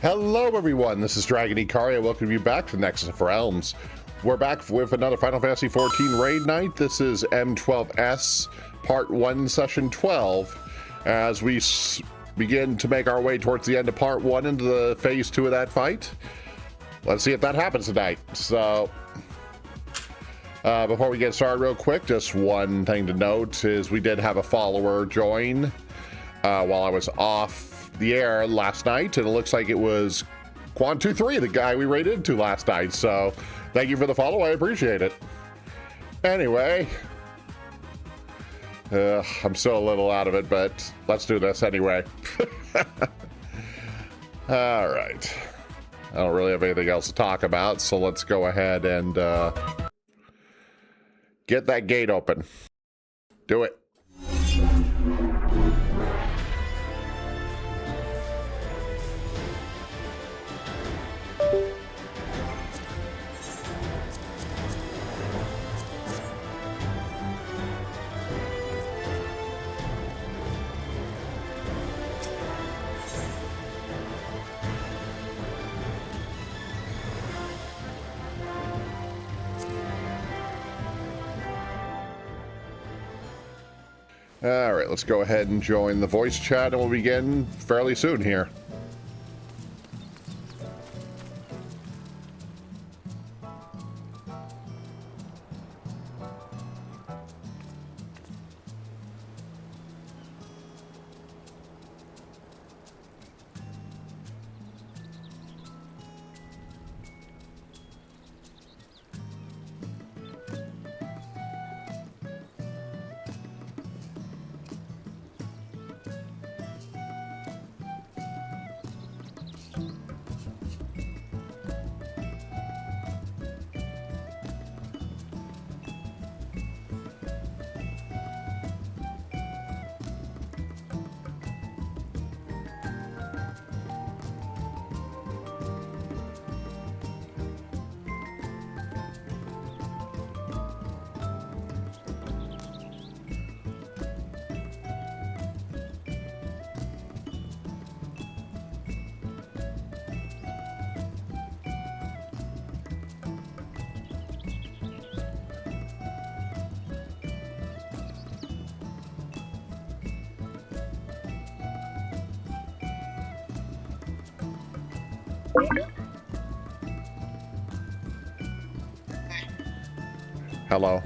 Hello everyone, this is Dragin Hikari. I welcome you back to Nexus of Realms. We're back with another Final Fantasy XIV raid night. This is M12S Part 1, Session 12, as we begin to make our way towards the end of Part 1 into the Phase 2 of that fight. Let's see if that happens tonight. So, before we get started real quick, just one thing to note is we did have a follower join while I was off the air last night, and it looks like it was Quan23, the guy we raided into last night. So thank you for the follow, I appreciate it. Anyway, I'm still a little out of it, but let's do this anyway. All right, I don't really have anything else to talk about, so let's go ahead and get that gate open. Do it. All right, let's go ahead and join the voice chat, and we'll begin fairly soon here. Hello.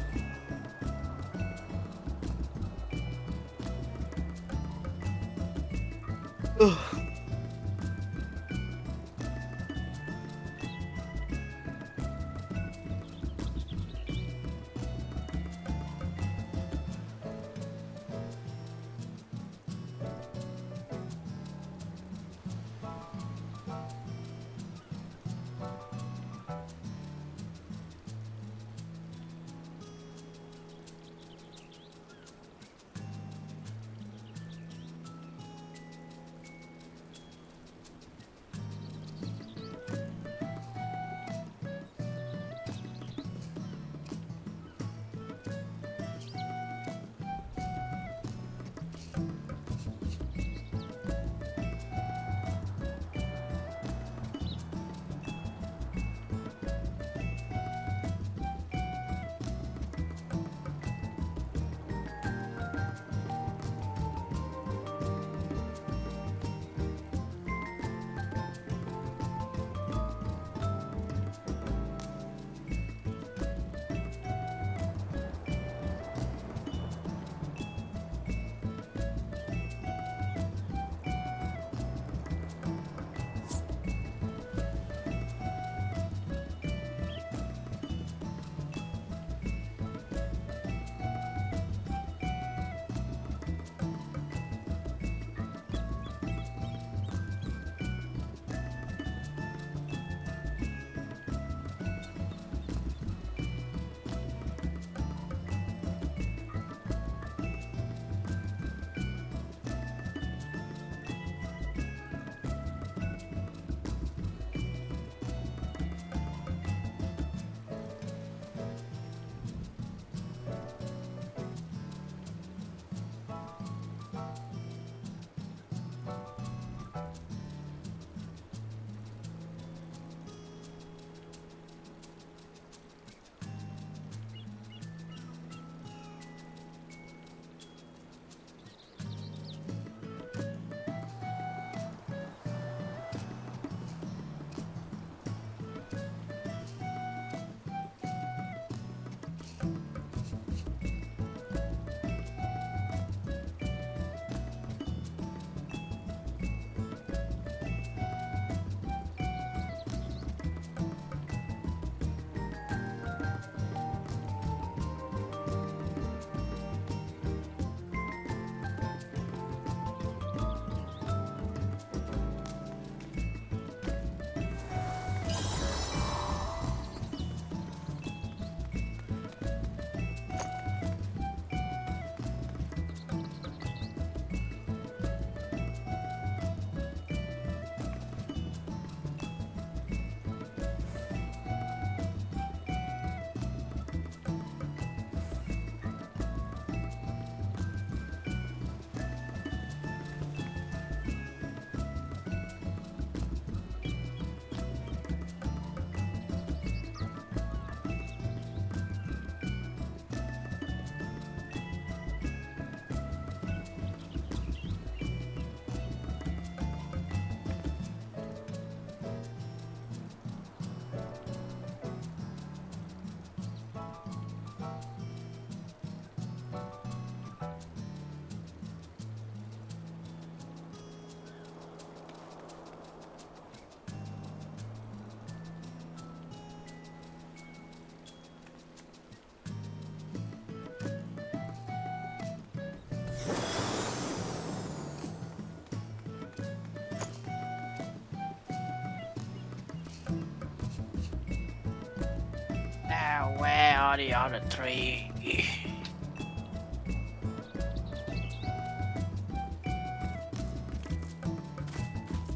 are the other three?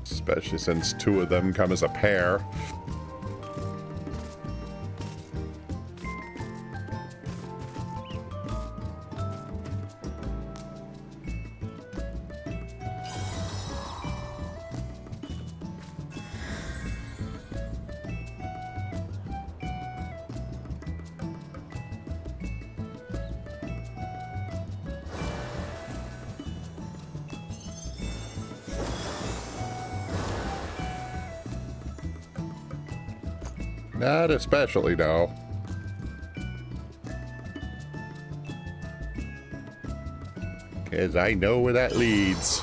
Especially since 2 of them come as a pair. Not especially, no. Because I know where that leads.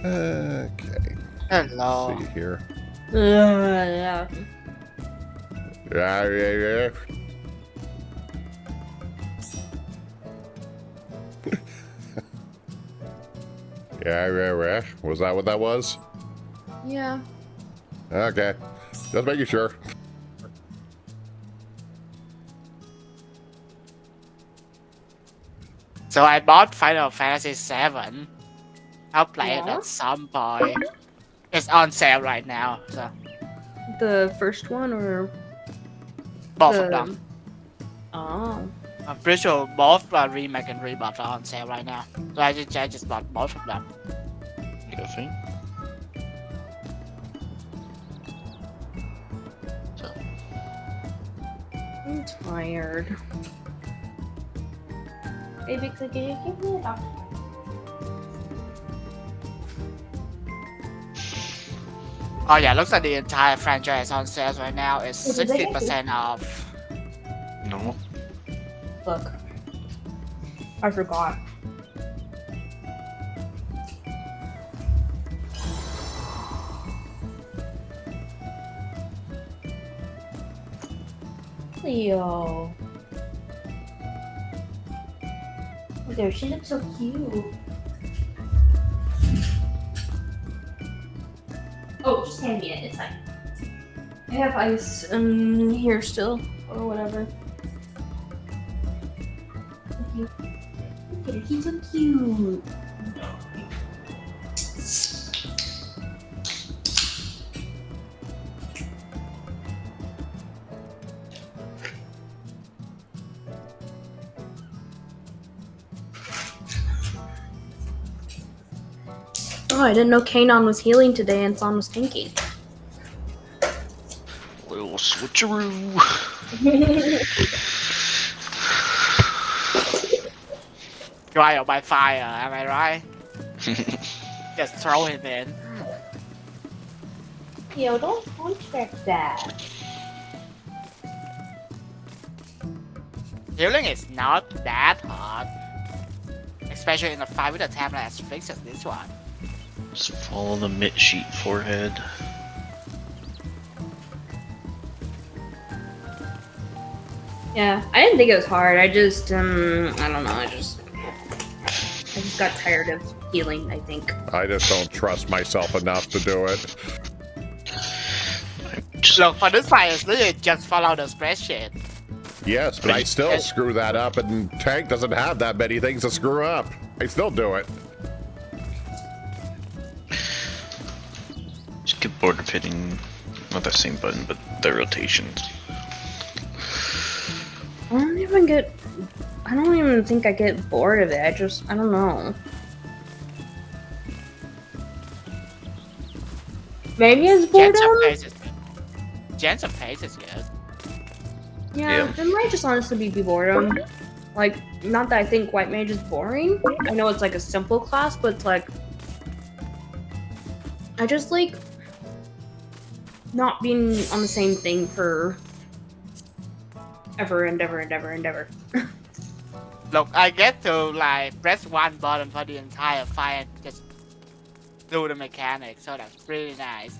Okay. Hello. Let's see here. Yeah. Yeah. Yeah. Was that what that was? Yeah. Okay. Just making sure. So I bought Final Fantasy VII. I'll play it Yeah? at some point. It's on sale right now, so The first one or both the... of them. Oh. I'm pretty sure both remake and reboot are on sale right now. So I just bought both of them. Coffee. So, I'm tired. Baby, could you give me a doctor? Oh yeah, looks like the entire franchise on sale right now. It's 60% off. no. Look. I forgot. Leo. Look there, she looks so cute. Oh, just hand me it, it's fine. I have ice here still, or whatever. Look at it, he's so cute. Oh, I didn't know Kanon was healing today and Son was tanking. Little switcheroo. Trial by fire, am I right? Just throw him in. Yo, don't contract that. Healing is not that hard. Especially in a fight with a tablet as fixed as this one. Just follow the mid sheet forehead. Yeah, I didn't think it was hard. I just, I don't know. I just got tired of healing, I think. I just don't trust myself enough to do it. Look, for this fight, it's literally just follow the spreadsheet. Yes, but I still screw that up, and Tank doesn't have that many things to screw up. I still do it. Just get bored of hitting not the same button, but the rotations. I don't even think I get bored of it. I don't know. Maybe it's boredom? Gens of Pace is good. Yeah, it might just honestly be boredom. Like, not that I think White Mage is boring. I know it's like a simple class, but it's like... I just like... not being on the same thing for... ever. Look, I get to like press one button for the entire fight and just do the mechanics, so that's pretty nice.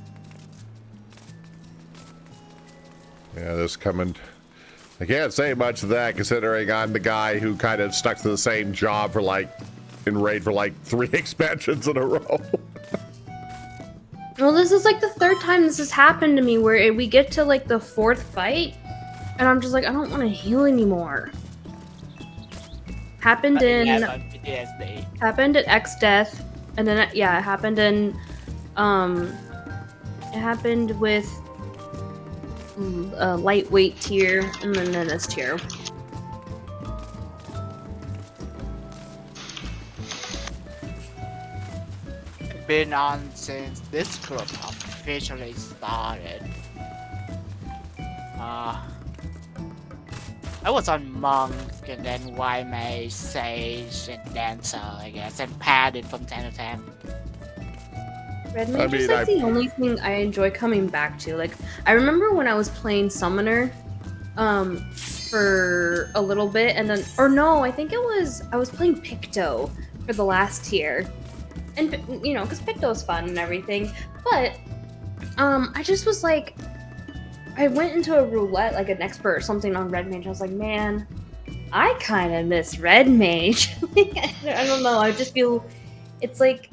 Yeah, this coming... I can't say much of that, considering I'm the guy who kind of stuck to the same job for like... in Raid for like 3 expansions in a row. Well, this is like the third time this has happened to me where we get to like the fourth fight, and I'm just like, I don't want to heal anymore. Happened in PTSD. happened at X Death, and then yeah, it happened in it happened with a lightweight tier, and then this tier. Been on since this group officially started. I was on Monk and then White Mage, Sage, and Dancer, I guess, and Paladin from 10 to 10. Red Mage is like the only thing I enjoy coming back to. Like, I remember when I was playing Summoner, for a little bit, and then, or no, I think I was playing Picto for the last tier. And, you know, because Picto's fun and everything, but, I just was like, I went into a roulette, like an expert or something on Red Mage, I was like, man, I kind of miss Red Mage. I don't know, I just feel, it's like,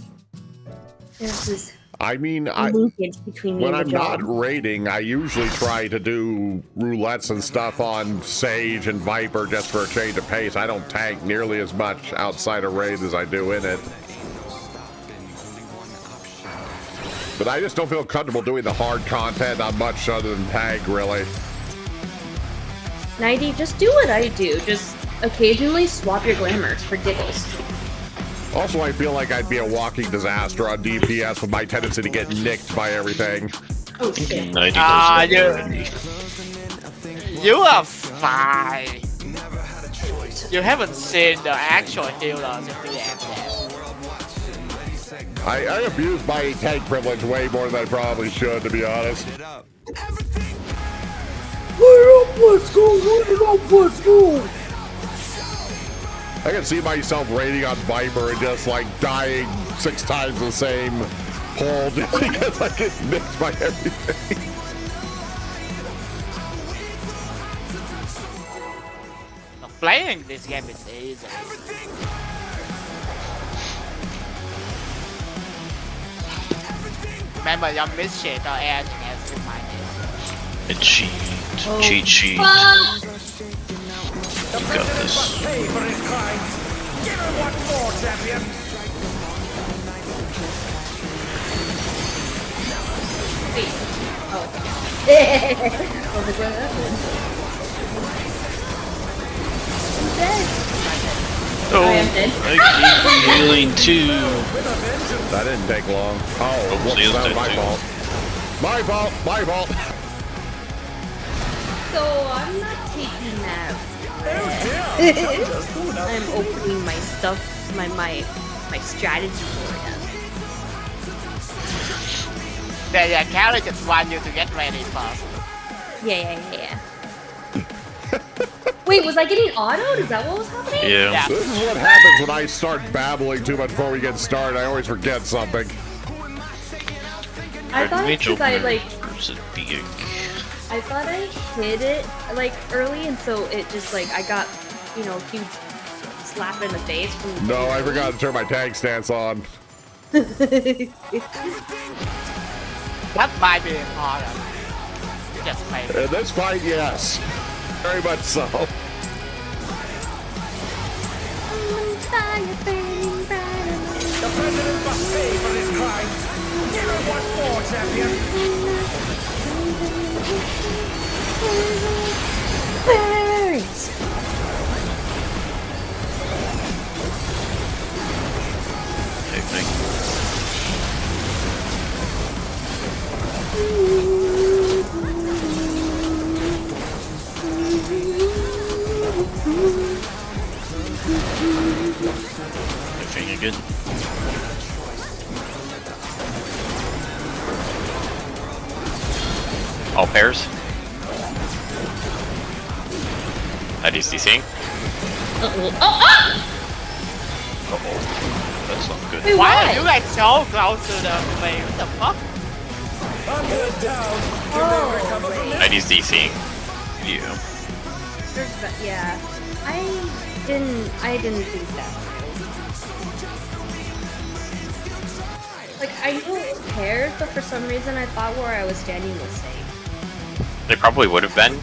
there's this linkage between me when and the I'm job. not raiding, I usually try to do roulettes and stuff on Sage and Viper just for a change of pace. I don't tank nearly as much outside of raid as I do in it. But I just don't feel comfortable doing the hard content on much other than tag, really. 90, just do what I do. Just occasionally swap your glamours for giggles. Also, I feel like I'd be a walking disaster on DPS with my tendency to get nicked by everything. Oh shit. 90 You are fine. You haven't seen the actual healers in the end yet. I abuse my tank privilege way more than I probably should, to be honest. Let's go! I can see myself raiding on Viper and just like dying 6 times the same pull just because I get nicked by everything. Playing this game is easy. Remember your misshit or anything else in my name. A cheat. Cheat sheet. Fuck! You got this. Give her one more, champion! Wait. Oh. I was like, what happened? I'm dead. Oh, I am dead. I keep healing too. That didn't take long. Oh, whoops, that was my fault. My fault, my fault. So I'm not taking that. I'm opening my stuff, my strategy for them. Yeah, Carrie just want you to get ready first. Yeah. Wait, was I getting autoed? Is that what was happening? Yeah. This is what happens when I start babbling too much before we get started. I always forget something. I thought because I like, Big. I thought I hit it like early, and so it just like I got, you know, a huge slap in the face from. No, I forgot to turn my tag stance on. That might be important. Just play. In this fight, yes. Very much so. The president must pay for his crimes. Give her one more, champion! Everything good. All pairs. That is CCing. That's not good. Wait, Why are you like so close to the play? What the fuck? Under down. You may recover from this. That is CCing. Yeah. Yeah, I didn't think that. Like, I knew it was pairs, but for some reason I thought where I was standing was safe. They probably would have been.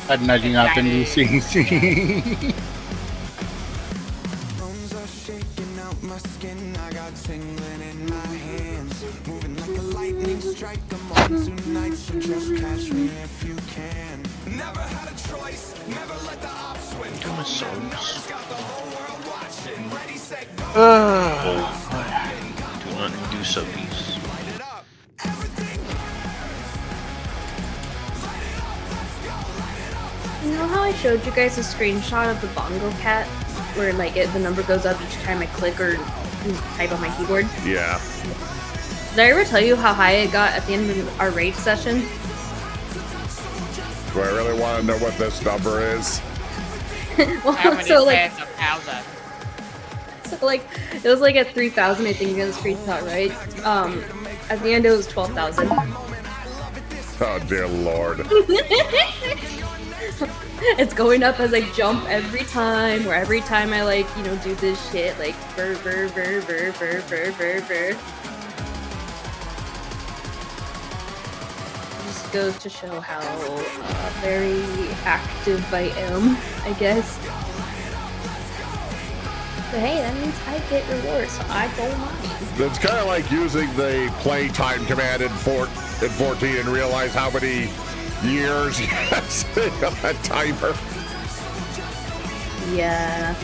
Had nudging up in UCC. Bones are shaking out my skin. I got tingling in my hands, moving like a lightning strike. I'm on tonight, so just catch me if you can. Never had a choice, never let the ops win. Do my songs. Got the whole world watching. Ready, set, go. Do not do subbies. Light it up. Everything. You know how I showed you guys a screenshot of the bongo cat? Where, like, the number goes up each time I click or type on my keyboard? Yeah. Did I ever tell you how high it got at the end of our raid session? Do I really want to know what this number is? How Well, many so, like, fans of thousand? so, like, it was, like, at 3,000, I think you got the screenshot, right? At the end it was 12,000. Oh, dear Lord. It's going up as I jump every time, or every time I, like, you know, do this shit, like, burr, burr, burr, burr, burr, burr, burr, burr. Just goes to show how very active I am, I guess. But hey, that means I get rewards, so I don't mind. It's kind of like using the playtime command in 14 and realize how many years you have sitting on that timer. Yeah.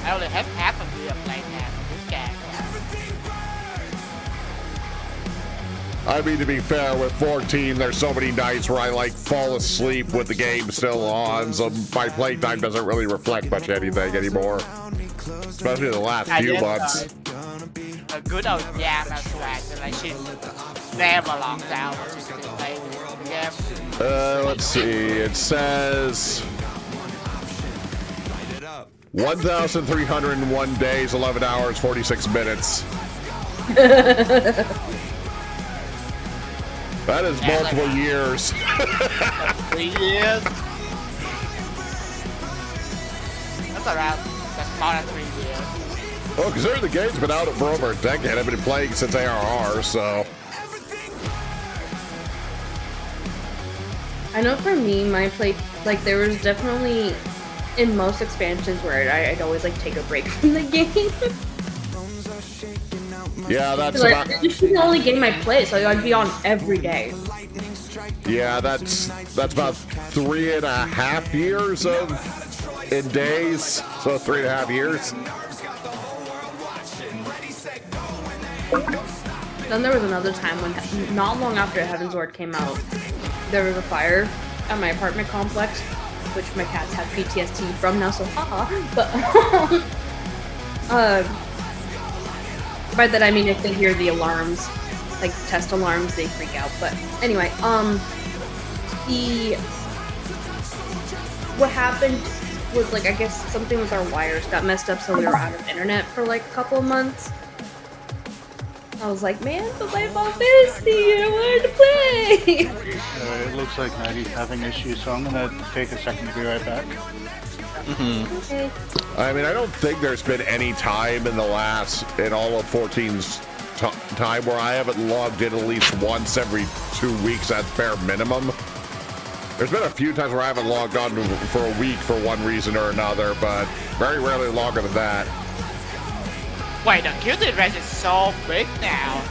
I only have half a year playing that. This game. I mean, to be fair, with 14, there's so many nights where I, like, fall asleep with the game still on, so my playtime doesn't really reflect much anything anymore. Especially the last few months. A good old jam as well. Like she never locked down when she's playing the game. Let's see. It says 1,301 days, 11 hours, 46 minutes. That is multiple years. 3 years. That's around. That's more than 3 years. Well, considering the game's been out for over a decade, I've been playing since ARR, so. I know for me, my play, like, there was definitely, in most expansions where I'd always, like, take a break from the game. Yeah, that's Like, about. this is the only game I play, so I'd be on every day. Yeah, that's about 3.5 years in days. So 3.5 years. Then there was another time when, not long after Heaven's Ward came out, there was a fire at my apartment complex, which my cats have PTSD from now, so haha. But by that I mean if they hear the alarms, like test alarms, they freak out. But anyway, what happened was, like, I guess something with our wires got messed up, so we were out of internet for like a couple of months. I was like, man, but my Final Fantasy, I wanted to play! It looks like Maddie's having issues, so I'm gonna take a second to be right back. Okay. I mean, I don't think there's been any time in all of 14's time where I haven't logged in at least once every 2 weeks at bare minimum. There's been a few times where I haven't logged on for a week for one reason or another, but very rarely longer than that. Wait, the QT race is so big now.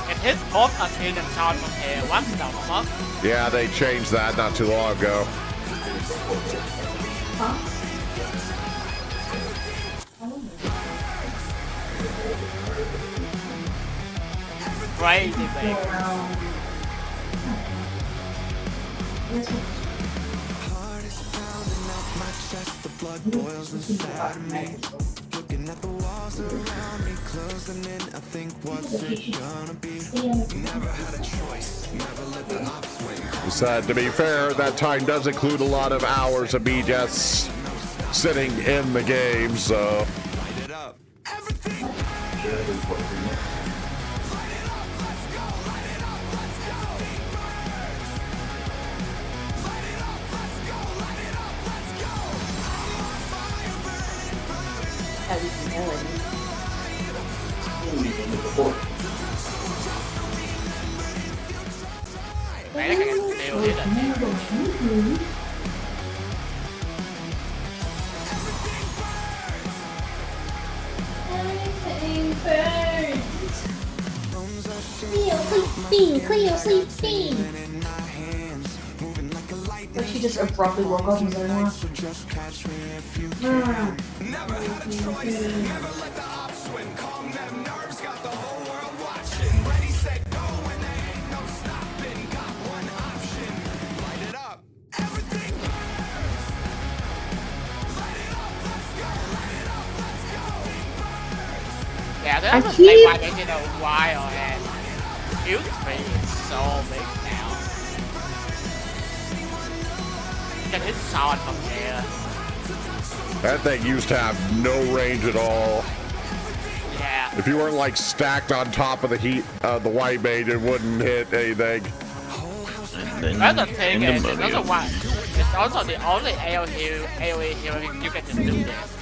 It hit both Athene and Sound from here. What the fuck? Yeah, they changed that not too long ago. Crazy big. Blood boils inside of me. Looking at the walls around me, closing in. I think what's it gonna be? Never had a choice. Never let the ops win. To be fair, that time does include a lot of hours of me just sitting in the game, so. Light it up. Everything. medic can still hit a team. Cleo sleeping. But she just abruptly woke up and was like, Yeah, they haven't played White Mage in a while, and Field 3 is so big now. You can hit solid from there. That thing used to have no range at all. Yeah. If you weren't like stacked on top of the white mage, it wouldn't hit anything. And then That's the thing in is, the it's Modio. also the only AoE healing you can just do this.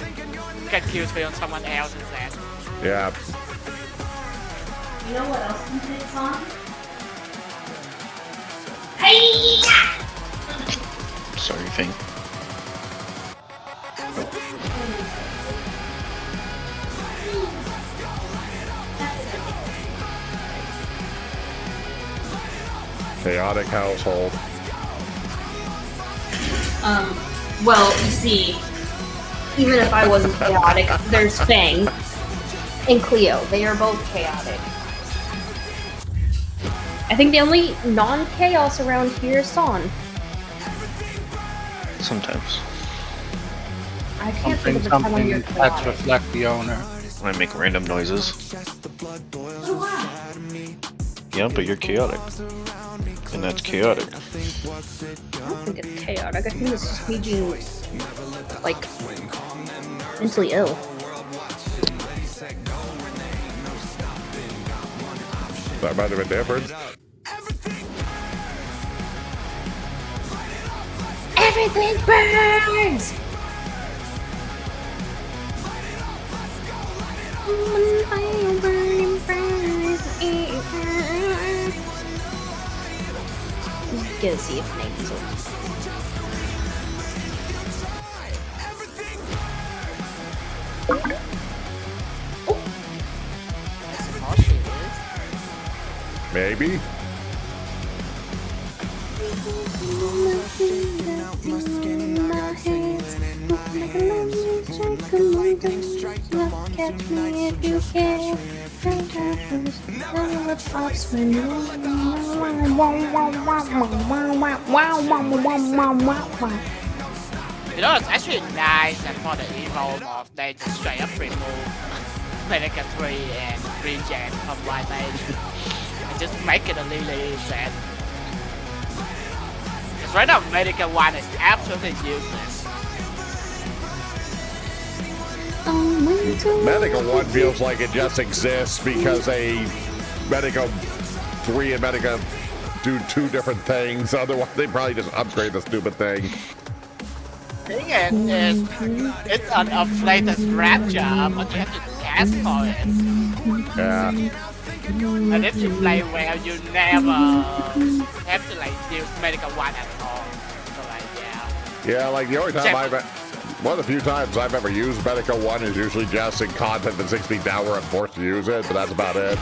You can kill spell on someone else instead. Yeah. you know what else can do this on? Hey! Sorry, Fing. Chaotic household. Well, you see, even if I wasn't chaotic, there's Fang and Cleo. They are both chaotic. I think the only non-chaos around here is Son. Sometimes. I can't think of the time when you're Something that's chaotic. reflect the owner. When I make random noises. Oh, wow. Yeah, but you're chaotic. And that's chaotic. I don't think it's chaotic. I think it's just me being, like, mentally ill. That might have been different. Everything burns! Go see if Nate's open. That's all she is. Maybe. Catch me if you can. You know, it's actually nice that for the evolve of they just straight up remove Medica 3 and regen from White Mage and just make it a Lily set. Because right now Medica 1 is absolutely useless. Medica 1 feels like it just exists because Medica 3 and Medica do two different things. Otherwise, they probably just upgrade the stupid thing. Thing is, it's an inflated rapture, but you have to cast for it. Yeah. And if you play well, you never have to like use Medica 1 at all. So like, yeah. Yeah, like the only time one of the few times I've ever used Medica 1 is usually just in content that 6 feet down where I'm forced to use it, but that's about it.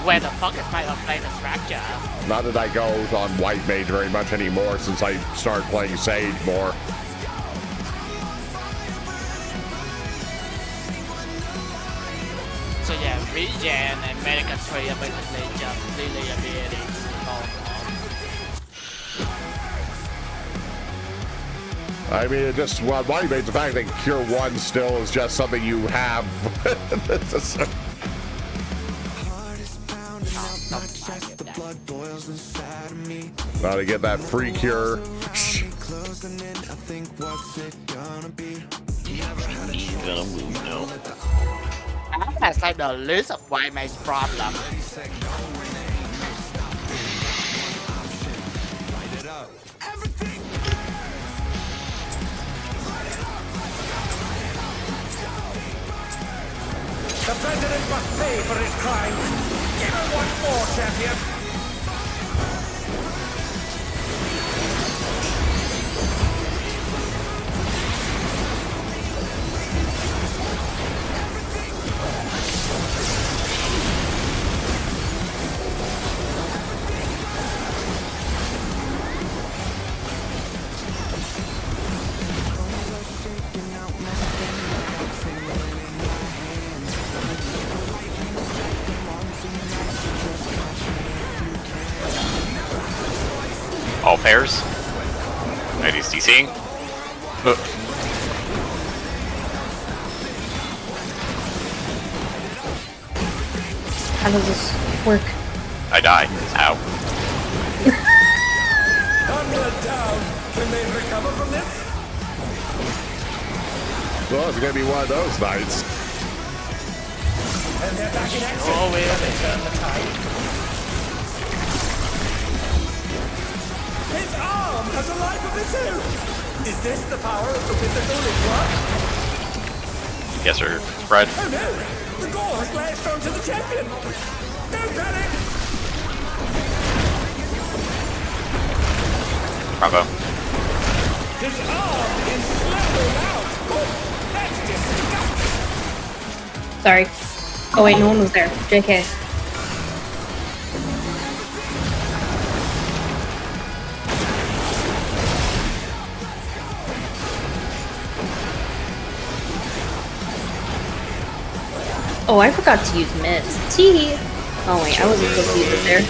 Where the fuck is my inflated rapture? Not that I go on White Mage very much anymore since I started playing Sage more. So yeah, regen and Medica 3 are basically just Lily abilities. I mean, it just, well, White Mage, the fact that Cure 1 still is just something you have. It's just, now to get that free cure. Gonna move now. That's like the least of White Mage's problem. The president must pay for his crimes. Give him once more, champion. pairs. 90's DCing. How does this work? I die. Ow. Thunder down. Can they recover from this? Well, it's gonna be one of those nights. And they're back in action. Oh, wait. They turn the tide. His arm has a life of its own. Is this the power of the physical at work? Yes, sir. Spread. Oh no! The gore has lashed onto the champion. Don't panic. Bravo. His arm is slowing out. Oh, that's disgusting. Sorry. Oh wait, no one was there. JK. Oh, I forgot to use mitts. Tee. Oh wait, I wasn't supposed to use it there.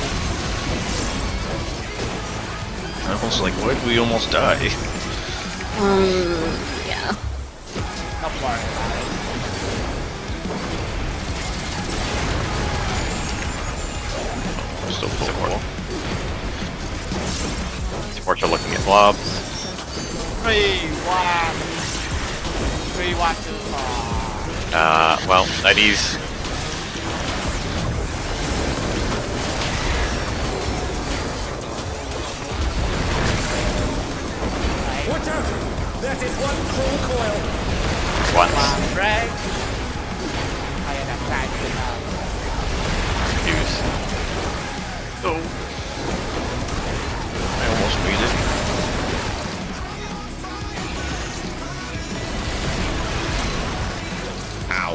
I was like, why did we almost die? Yeah. Don't worry about it. Still full. Supports are looking at blobs. 3, 1. 3, 1, 2, 4. Well, 90's. Watch out! That is one cruel coil. Once. 1 break. I am trying to now. Use. Oh. I almost beat it. Ow.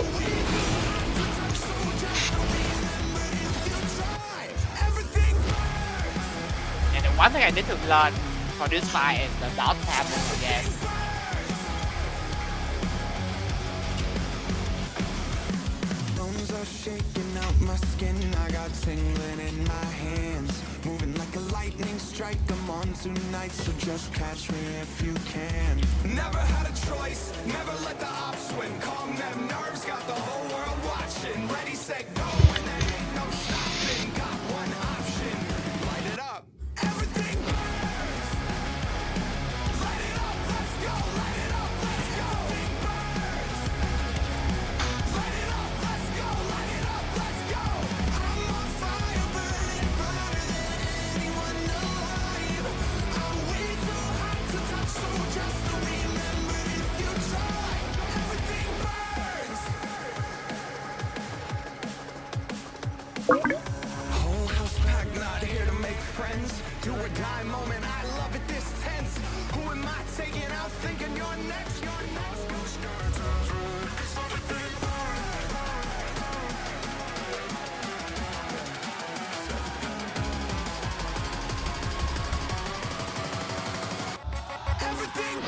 And the one thing I need to learn for this fight is the dot tap again. Bones are shaking out my skin. I got tingling in my hands, moving like a lightning strike. I'm on tonight, so just catch me if you can. Never had a choice, never let the ops win. Calm them nerves, got the whole world watching. Ready, set, go, and there ain't no stopping. Got one option, light it up. Everything burns. Light it up, let's go. Light it up, let's go. Everything burns. Light it up, let's go. Light it up, let's go. I'm on fire, burning brighter than anyone alive. I'm way too hot to touch, so just remember if you try. Everything burns. Whole house packed, not here to make friends. Do or die moment, I love it this tense. Who am I taking out thinking you're next? You're next. Everything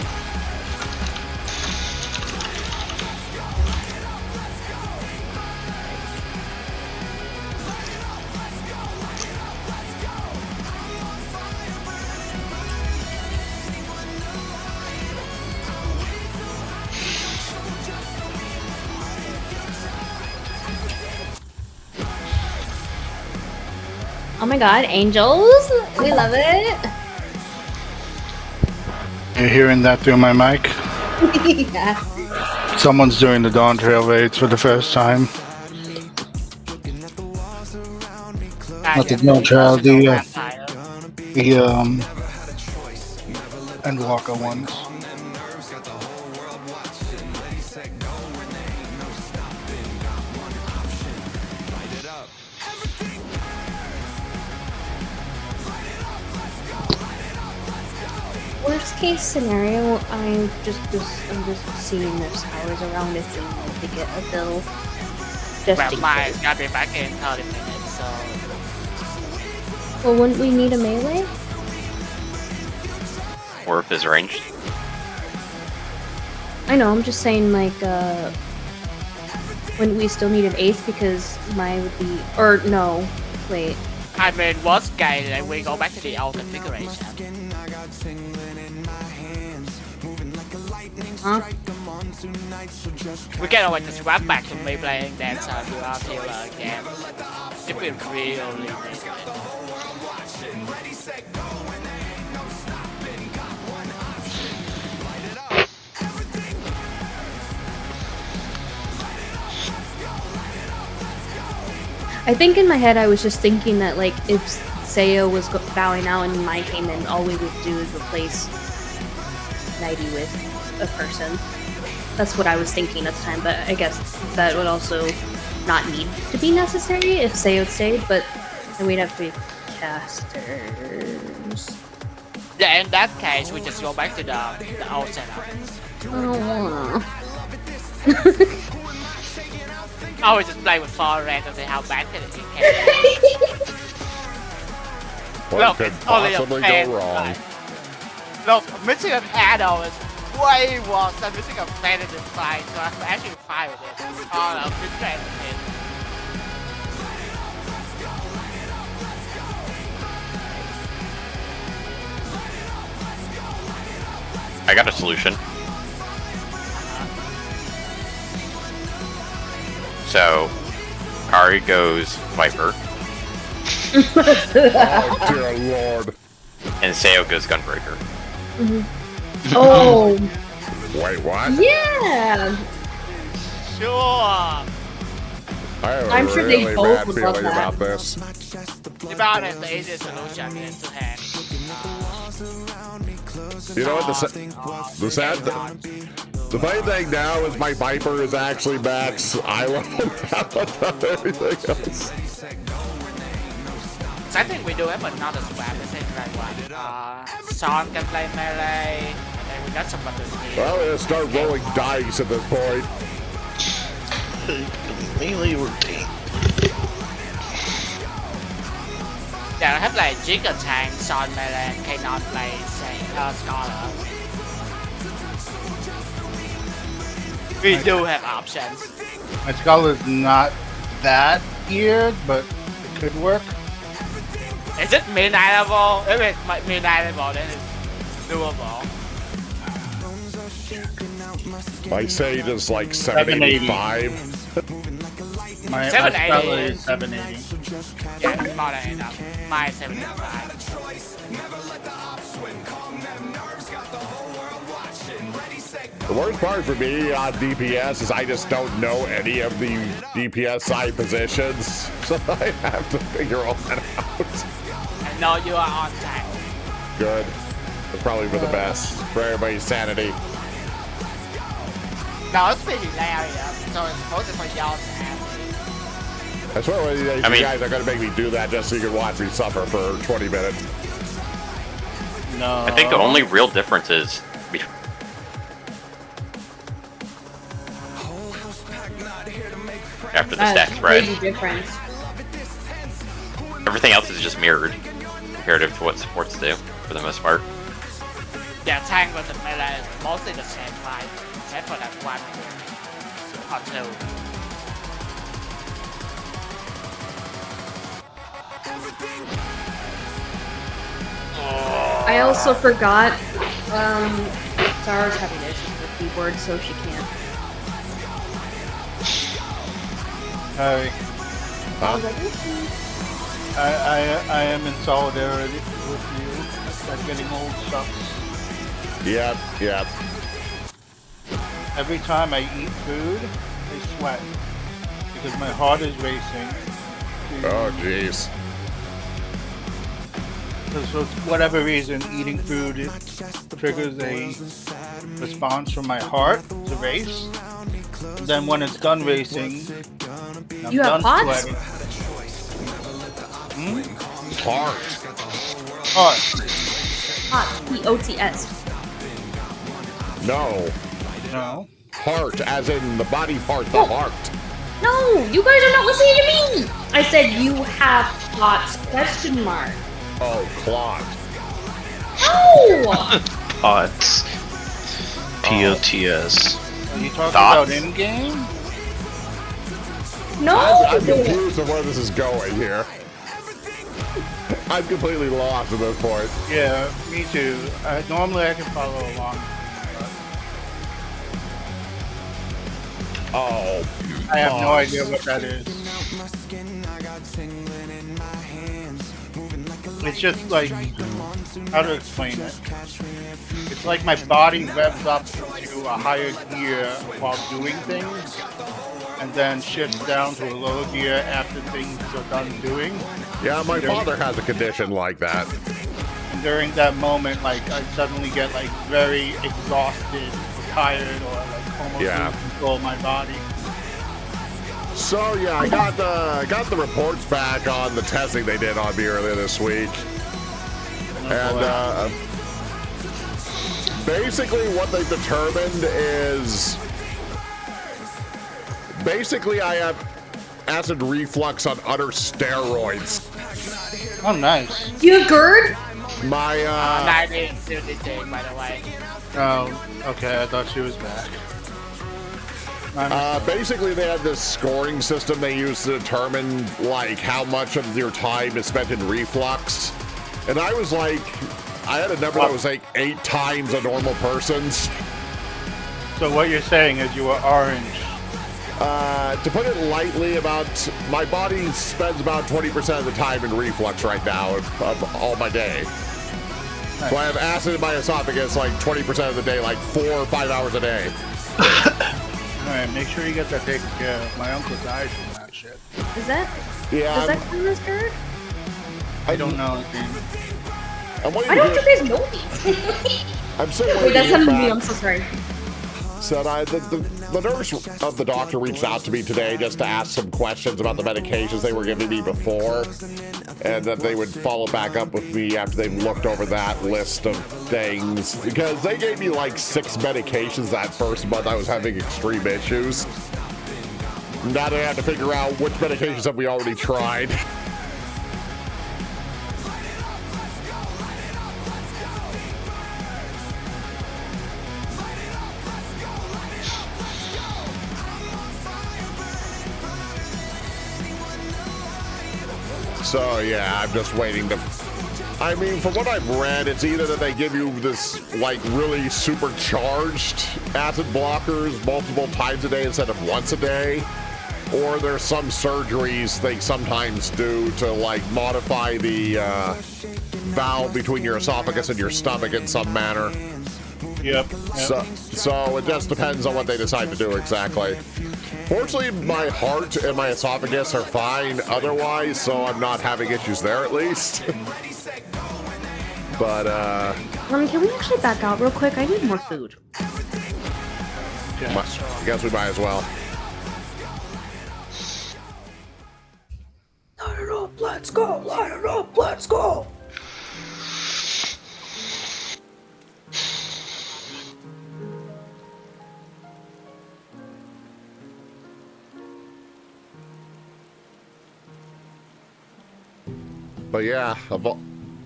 Oh my god, angels! We love it! You're hearing that through my mic? Yeah. Someone's doing the Dawn Trail raids for the first time. Not the Dawn Trail, the Endwalker ones. Worst case scenario, I'm just seeing there's towers around if they need to get a fill. Just Well, in mine's case. gotta be back in 30 minutes, so. Well, wouldn't we need a melee? Warp is ranged. I know, I'm just saying, like, wouldn't we still need an ace because mine would be. Or, no. Wait. I mean, worst case, like, we go back to the old configuration. tingling in my hands. Moving like a lightning Huh? strike. I'm on tonight, so just We cannot wait to swap back to me playing Dancer UR Healer again. It will really need it. I think in my head I was just thinking that like if Sayo was bowing out and Mai came in, all we would do is replace 90 with a person. That's what I was thinking at the time, but I guess that would also not need to be necessary if Sayo stayed, but then we'd have to be casters. Yeah, in that case, we just go back to the old setup. I don't wanna. I would just play with 4 red and see how bad it can. What Look, could it's only a possibly fan, go wrong? right? Look, missing an add-on is way worse than missing a fan in this fight, so I'm actually fine with it. Oh no, good trade with it. I got a solution. So, Kari goes Viper, Oh dear lord. and Sayo goes Gunbreaker. Oh, Wait, what? yeah! Sure! I have I'm a sure they really both bad would feeling love that. about this. About it, the easiest solution is to have. You know what? The funny thing now is my Viper is actually max eye level now without everything else. So I think we do have another swap, the same like one. Son can play melee, and then we got some buttons here. Well, we're gonna start rolling dice at this point. Melee routine. Yeah, I have like Giga Tank, Son melee, and K-Non play Scholar. We do have options. My skull is not that geared, but it could work. Is it midnightable? If it's midnightable, then it's doable. My Sage is like 780. 785. My 780. skull is 780. Yeah, it's more than enough. My 75. The worst part for me on DPS is I just don't know any of the DPS side positions, so I have to figure all that out. I know you are on time. Good. That's probably for the best, for everybody's sanity. No, it's pretty hilarious. So it's mostly for y'all's sanity. I swear you guys are going to make me do that just so you can watch me suffer for 20 minutes. No. I think the only real difference is after the stack spread, Big difference. everything else is just mirrored comparative to what supports do for the most part. Yeah, tank with the melee is mostly the same fight, except for that one or two. I also forgot, Zara's having issues with the keyboard, so she can't. Hi. I was like, I am in solidarity with you. That getting old sucks. Yep, yep. Every time I eat food, I sweat because my heart is racing. Oh, jeez. Because for whatever reason, eating food it triggers a response from my heart to race. Then when it's done racing, I'm You have done POTS? sweating. Heart. Heart. hot, P-O-T-S. No. No. Heart, as in the body part, the heart. No, you guys are not listening to me! I said you have POTS, question mark. Oh, clot. No! POTS. P-O-T-S. Are you talking Thoughts? about in-game? No! I'm confused of where this is going here. I'm completely lost at this point. Yeah, me too. Normally I can follow along. Oh, I have no idea what that is. It's just like, how to explain it? It's like my body revs up to a higher gear while doing things, and then shifts down to a lower gear after things are done doing. yeah, my father has a condition like that. And during that moment, like, I suddenly get like very exhausted, or tired, or like almost Yeah. lose control of my body. So yeah, I got the reports back on the testing they did on me earlier this week, and basically what they determined is basically I have acid reflux on utter steroids. Oh, nice. You have GERD? My 1973, by the way. Oh, okay. I thought she was back. basically they had this scoring system they use to determine like how much of your time is spent in reflux, and I was like, I had a number that was like 8 times a normal person's. So what you're saying is you were orange. To put it lightly, my body spends about 20% of the time in reflux right now of all my day. Nice. So I have acid in my esophagus like 20% of the day, like 4 or 5 hours a day. Alright, make sure you get that taken care of. My uncle died from that shit. Is that? Yeah, Does that count as GERD? I don't know, dude. I'm waiting Why to don't hear- you guys know these? I'm still waiting Wait, that's to hear happened to me. back. I'm so sorry. Said the nurse of the doctor reached out to me today just to ask some questions about the medications they were giving me before, and that they would follow back up with me after they've looked over that list of things, because they gave me like 6 medications that first month I was having extreme issues. Now they have to figure out which medications have we already tried. So yeah, I'm just waiting to. I mean, from what I've read, it's either that they give you this like really supercharged acid blockers multiple times a day instead of once a day, or there's some surgeries they sometimes do to like modify the valve between your esophagus and your stomach in some manner. Yep. So it just depends on what they decide to do exactly. Fortunately, my heart and my esophagus are fine otherwise, so I'm not having issues there at least. But Can we actually back out real quick? I need more food. I guess we might as well. Light it up, let's go! Light it up, let's go! But yeah,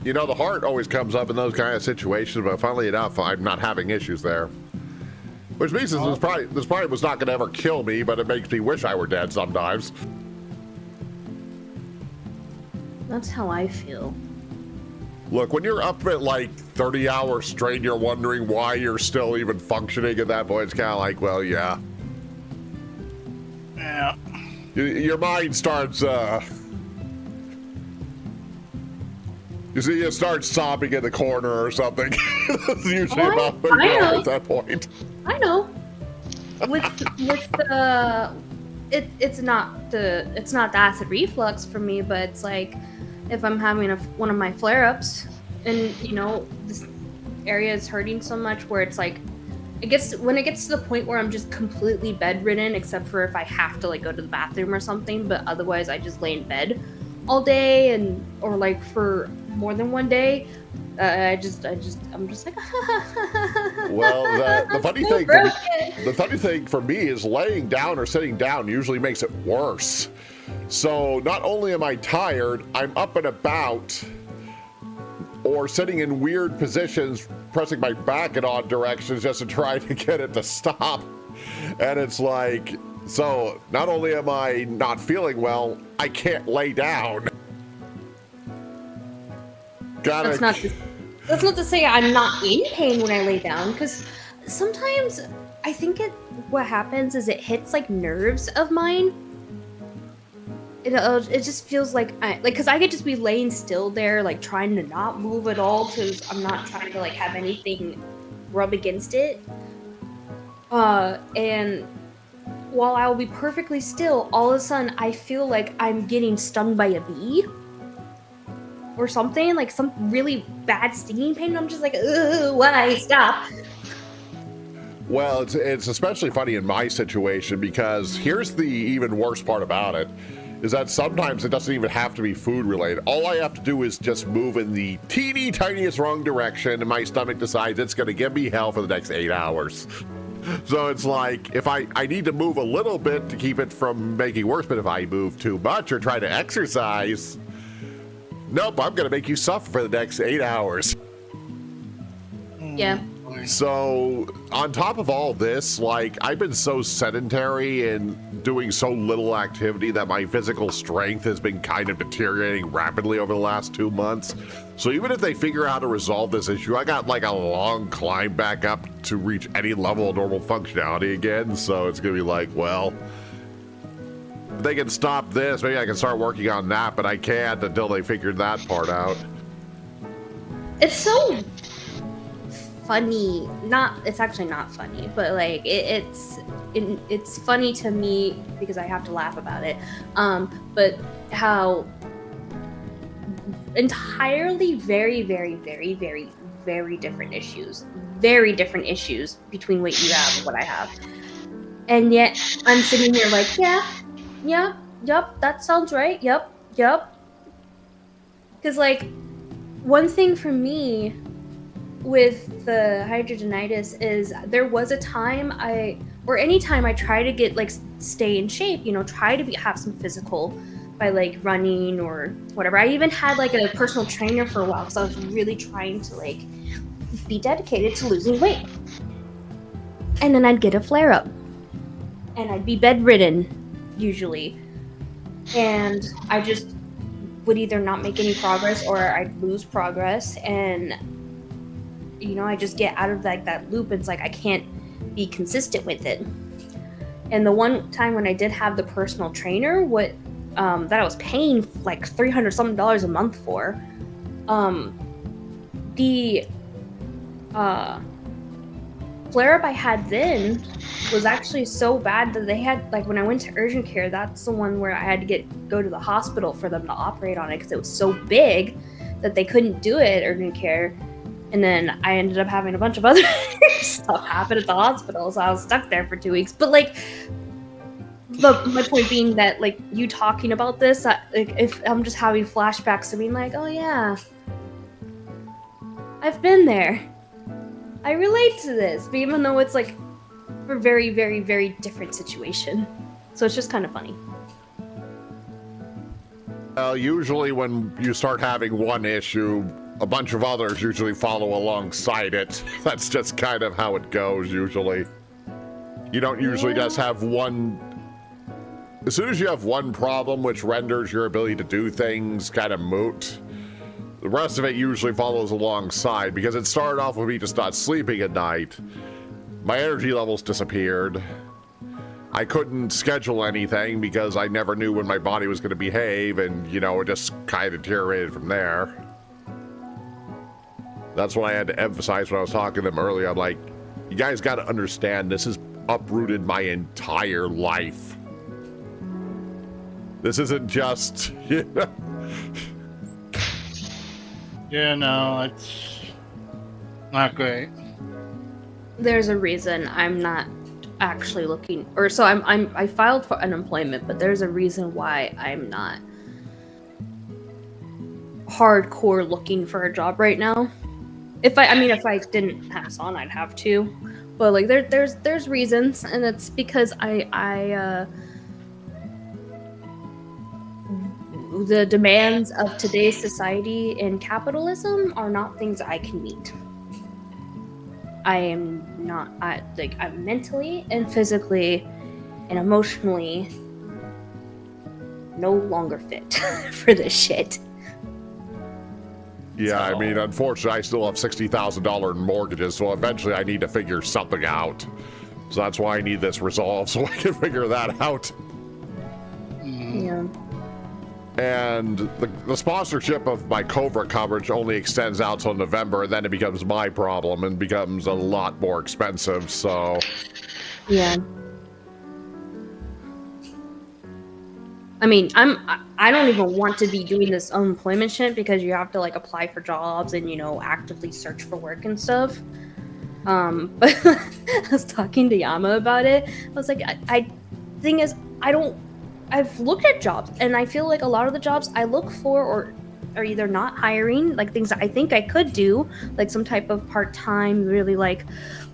you know, the heart always comes up in those kind of situations, but funnily enough, I'm not having issues there. Which means this probably was not going to ever kill me, but it makes me wish I were dead sometimes. That's how I feel. Look, when you're up at like 30 hours straight, and you're wondering why you're still even functioning at that point, it's kind of like, well, yeah. Yeah. Your mind starts, you see, you start sobbing in the corner or something. That's usually about where you are at that point. I know. With the it's not the acid reflux for me, but it's like if I'm having one of my flare-ups and you know this area is hurting so much where it's like when it gets to the point where I'm just completely bedridden except for if I have to like go to the bathroom or something, but otherwise I just lay in bed all day or like for more than one day. I'm just like Well, the funny thing for me is laying down or sitting down usually makes it worse. So not only am I tired, I'm up and about or sitting in weird positions, pressing my back in odd directions just to try to get it to stop. And it's like, so not only am I not feeling well, I can't lay down. Gotta. That's not to say I'm not in pain when I lay down, because sometimes I think what happens is it hits like nerves of mine. It just feels like because I could just be laying still there, like trying to not move at all, because I'm not trying to like have anything rub against it. And while I'll be perfectly still, all of a sudden I feel like I'm getting stung by a bee or something, like some really bad stinging pain. And I'm just like, ugh, why? Stop. Well, it's especially funny in my situation, because here's the even worse part about it, is that sometimes it doesn't even have to be food related. All I have to do is just move in the teeny tiniest wrong direction, and my stomach decides it's gonna give me hell for the next 8 hours. So it's like, if I need to move a little bit to keep it from making worse, but if I move too much or try to exercise, nope, I'm gonna make you suffer for the next 8 hours. Yeah. So on top of all this, like, I've been so sedentary and doing so little activity that my physical strength has been kind of deteriorating rapidly over the last 2 months. So even if they figure out how to resolve this issue, I got like a long climb back up to reach any level of normal functionality again. So it's gonna be like, well, if they can stop this, maybe I can start working on that, but I can't until they figure that part out. It's so funny. It's actually not funny, but like it's funny to me because I have to laugh about it. But how entirely very different issues between what you have and what I have, and yet I'm sitting here like, yep, that sounds right, yep. Because like, one thing for me with the hidradenitis is there was a time anytime I try to get like stay in shape, try to have some physical by like running or whatever. I even had like a personal trainer for a while because I was really trying to like be dedicated to losing weight. And then I'd get a flare up and I'd be bedridden usually. And I just would either not make any progress or I'd lose progress, and I just get out of that loop. It's like I can't be consistent with it. And the one time when I did have the personal trainer, that I was paying like $300 something a month for, the flare up I had then was actually so bad that they had, like, when I went to urgent care, that's the one where I had to go to the hospital for them to operate on it because it was so big that they couldn't do it at urgent care. And then I ended up having a bunch of other stuff happen at the hospital, so I was stuck there for 2 weeks. But like, my point being that, like, you talking about this, if I'm just having flashbacks to being like, oh yeah, I've been there. I relate to this, but even though it's like a very, very, very different situation. So it's just kind of funny. Usually when you start having one issue, a bunch of others usually follow alongside it. That's just kind of how it goes usually. You don't usually just have one. As soon as you have one problem which renders your ability to do things kind of moot, the rest of it usually follows alongside, because it started off with me just not sleeping at night. My energy levels disappeared. I couldn't schedule anything because I never knew when my body was going to behave, and, it just kind of deteriorated from there. That's what I had to emphasize when I was talking to them earlier. I'm like, you guys got to understand, this has uprooted my entire life. This isn't just, Yeah, no, it's not great. There's a reason I'm not actually looking, or so I filed for unemployment, but there's a reason why I'm not hardcore looking for a job right now. If I didn't pass on, I'd have to, but like there's reasons, and it's because the demands of today's society and capitalism are not things I can meet. I'm mentally and physically and emotionally no longer fit for this shit. Yeah, I So- mean, unfortunately, I still have $60,000 in mortgages, so eventually I need to figure something out. So that's why I need this resolved, so I can figure that out. Yeah. And the sponsorship of my Cobra coverage only extends out till November, and then it becomes my problem and becomes a lot more expensive, so... Yeah. I mean, I don't even want to be doing this unemployment shit because you have to like apply for jobs and, you know, actively search for work and stuff. But I was talking to Yama about it. I was like, thing is, I've looked at jobs and I feel like a lot of the jobs I look for are either not hiring, like things that I think I could do, like some type of part-time, really like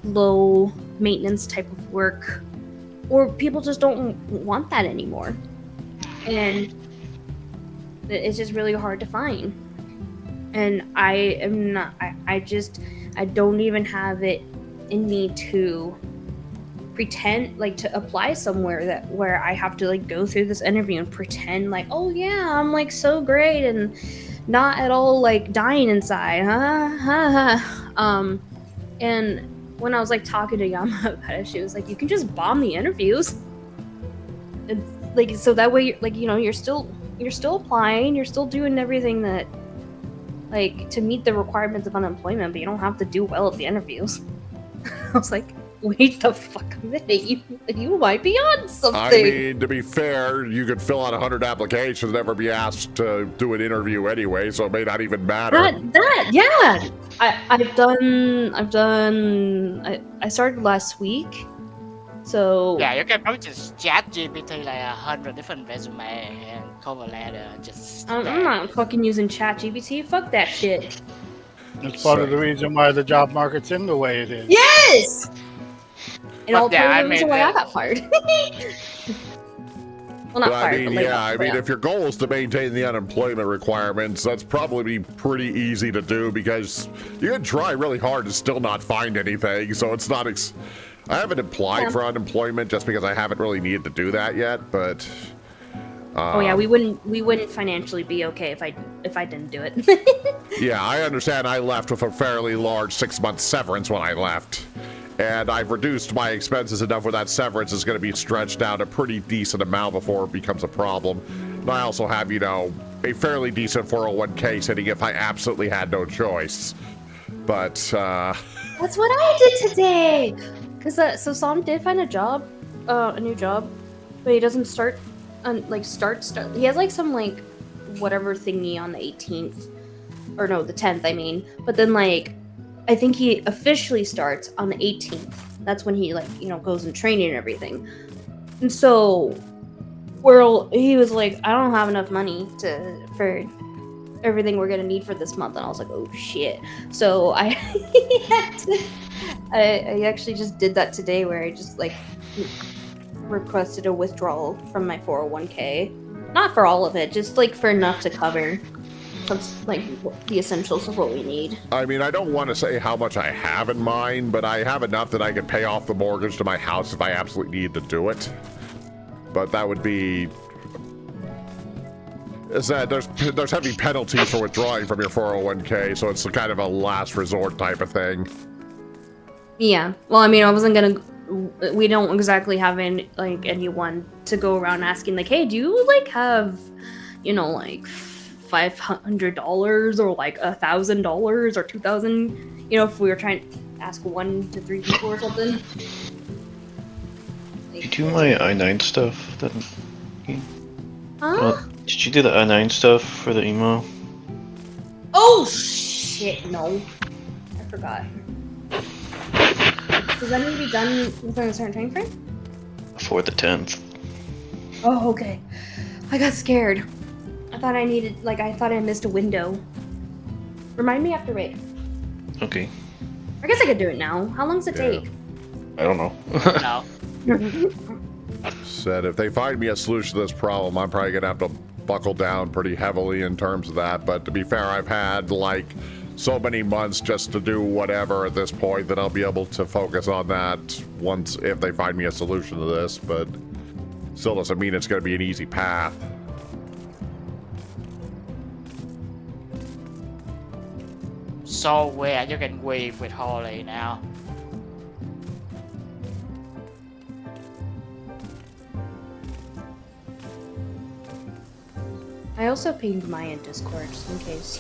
low maintenance type of work, or people just don't want that anymore. And it's just really hard to find. And I am not, I don't even have it in me to pretend like to apply somewhere where I have to like go through this interview and pretend like, oh yeah, I'm like so great and not at all like dying inside. And when I was like talking to Yama about it, she was like, you can just bomb the interviews. It's, like, so that way you're, like, you know, you're still applying, you're still doing everything that like to meet the requirements of unemployment, but you don't have to do well at the interviews. I was like, wait the fuck a minute, you might be on something. I mean, to be fair, you could fill out 100 applications and never be asked to do an interview anyway, so it may not even matter. Yeah. I started last week. So Yeah, you can probably just chat GPT like 100 different resume and cover letter and just. I'm not fucking using ChatGPT. Fuck that shit. That's part of the reason why the job market's in the way it is. Yes. And But all yeah, part I of the reason mean, why I got fired. Well, not But fired, I mean, but laid yeah, off, I mean, yeah. if your goal is to maintain the unemployment requirements, that's probably pretty easy to do because you can try really hard to still not find anything. So it's not. I haven't applied for unemployment just because I haven't really needed to do that yet. But Oh yeah, we wouldn't financially be okay if I didn't do it. yeah, I understand. I left with a fairly large 6-month severance when I left. And I've reduced my expenses enough where that severance is going to be stretched out a pretty decent amount before it becomes a problem. And I also have, you know, a fairly decent 401k sitting if I absolutely had no choice. But, That's what I did today. Cause so Sam did find a job, a new job, but he doesn't start, start. He has like some like whatever thingy on the 18th, or no, the 10th. I mean, but then like. I think he officially starts on the 18th. That's when he, like, you know, goes in training and everything. And so, he was like, I don't have enough money for everything we're gonna need for this month. And I was like, oh shit. So I actually just did that today, where I just like requested a withdrawal from my 401k. Not for all of it, just like for enough to cover like the essentials of what we need. I mean, I don't want to say how much I have in mind, but I have enough that I could pay off the mortgage to my house if I absolutely needed to do it. But that would be... Is that there's heavy penalties for withdrawing from your 401k, so it's kind of a last resort type of thing. Yeah. Well, I mean, I wasn't gonna... We don't exactly have anyone to go around asking, like, hey, do you, like, have, you know, like... $500 or like $1,000 or $2,000, you know, if we were trying to ask 1 to 3 people or something. Did you do my I-9 stuff? Huh? Did you do the I-9 stuff for the email? Oh shit, no. I forgot. Does that need to be done within a certain time frame? For the 10th. Oh, okay. I got scared. I thought I missed a window. Remind me after raid. Okay. I guess I could do it now. How long does it take? I don't know. No. Said if they find me a solution to this problem, I'm probably gonna have to buckle down pretty heavily in terms of that. But to be fair, I've had like so many months just to do whatever at this point that I'll be able to focus on that if they find me a solution to this. But still doesn't mean it's gonna be an easy path. so weird. You can weave with Holly now. I also pinged Maya in Discord just in case.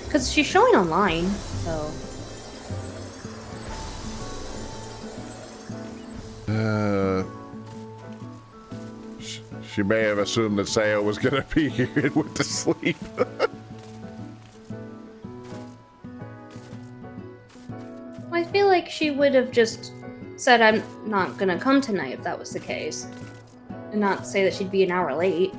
Because she's showing online, so. She may have assumed that Sayo was gonna be here and went to sleep. I feel like she would have just said, I'm not gonna come tonight if that was the case. And not say that she'd be an hour late.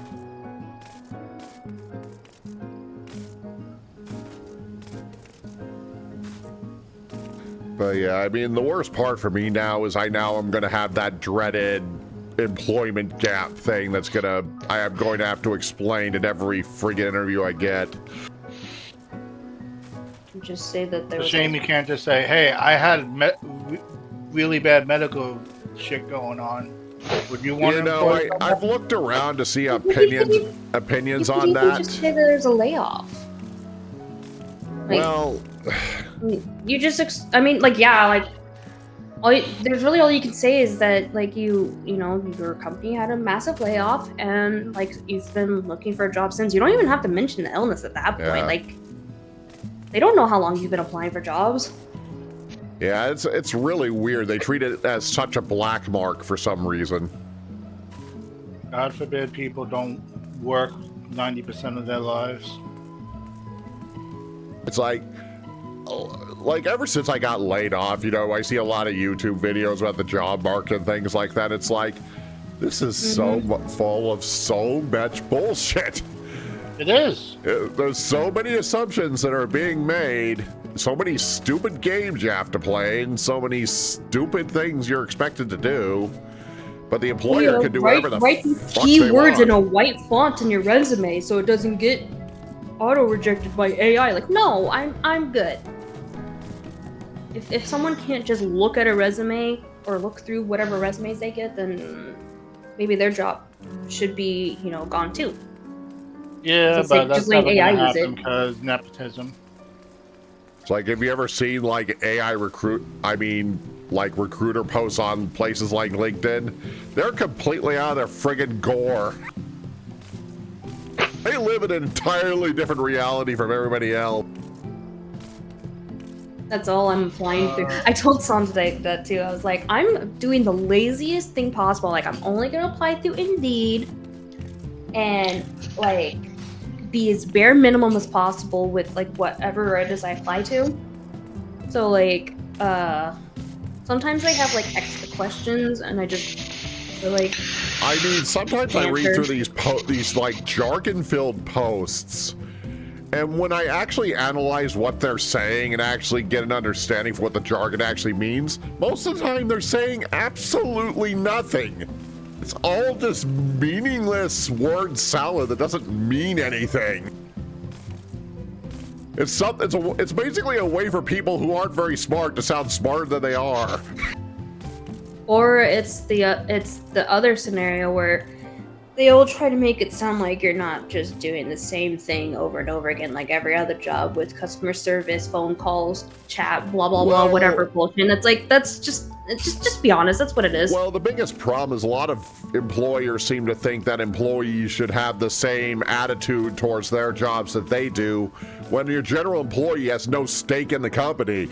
But yeah, I mean, the worst part for me now is I'm gonna have that dreaded employment gap thing I am going to have to explain in every friggin' interview I get. Just say that there It's a was shame you can't just say, hey, I had really bad medical shit going on. Would you want to employ someone? I've looked around to see opinions on you that. just say that there's a layoff. Like, Well, you just, there's really all you can say is that, like, your company had a massive layoff and, like, you've been looking for a job since. You don't even have to mention the illness at that point. Yeah. Like, they don't know how long you've been applying for jobs. yeah, it's really weird. They treat it as such a black mark for some reason. God forbid people don't work 90% of their lives. It's like ever since I got laid off, I see a lot of YouTube videos about the job market and things like that. It's like, this is so full of so much bullshit. It is. There's so many assumptions that are being made, so many stupid games you have to play, and so many stupid things you're expected to do. But the employer can do whatever the write fuck keywords they in a want. white font in your resume so it doesn't get auto-rejected by AI. Like, no, I'm good. If someone can't just look at a resume or look through whatever resumes they get, then maybe their job should be, gone too. Yeah, Just but like- that's just like never AI gonna use happen it. because nepotism. It's like, have you ever seen like AI recruiter posts on places like LinkedIn? They're completely out of their friggin' gore. They live in an entirely different reality from everybody else. That's all I'm applying through. I told Sam today that too. I was like, I'm doing the laziest thing possible. Like, I'm only gonna apply through Indeed and like be as bare minimum as possible with like whatever it is I apply to. So like, sometimes they have like extra questions, and I just like. I mean, sometimes I read through these like jargon-filled posts, and when I actually analyze what they're saying and actually get an understanding for what the jargon actually means, most of the time they're saying absolutely nothing. It's all just meaningless word salad that doesn't mean anything. It's basically a way for people who aren't very smart to sound smarter than they are. Or it's the other scenario where they all try to make it sound like you're not just doing the same thing over and over again, like every other job with customer service, phone calls, chat, blah blah blah, whatever bullshit. And it's like, just be honest, that's what it is. Well, the biggest problem is a lot of employers seem to think that employees should have the same attitude towards their jobs that they do, when your general employee has no stake in the company.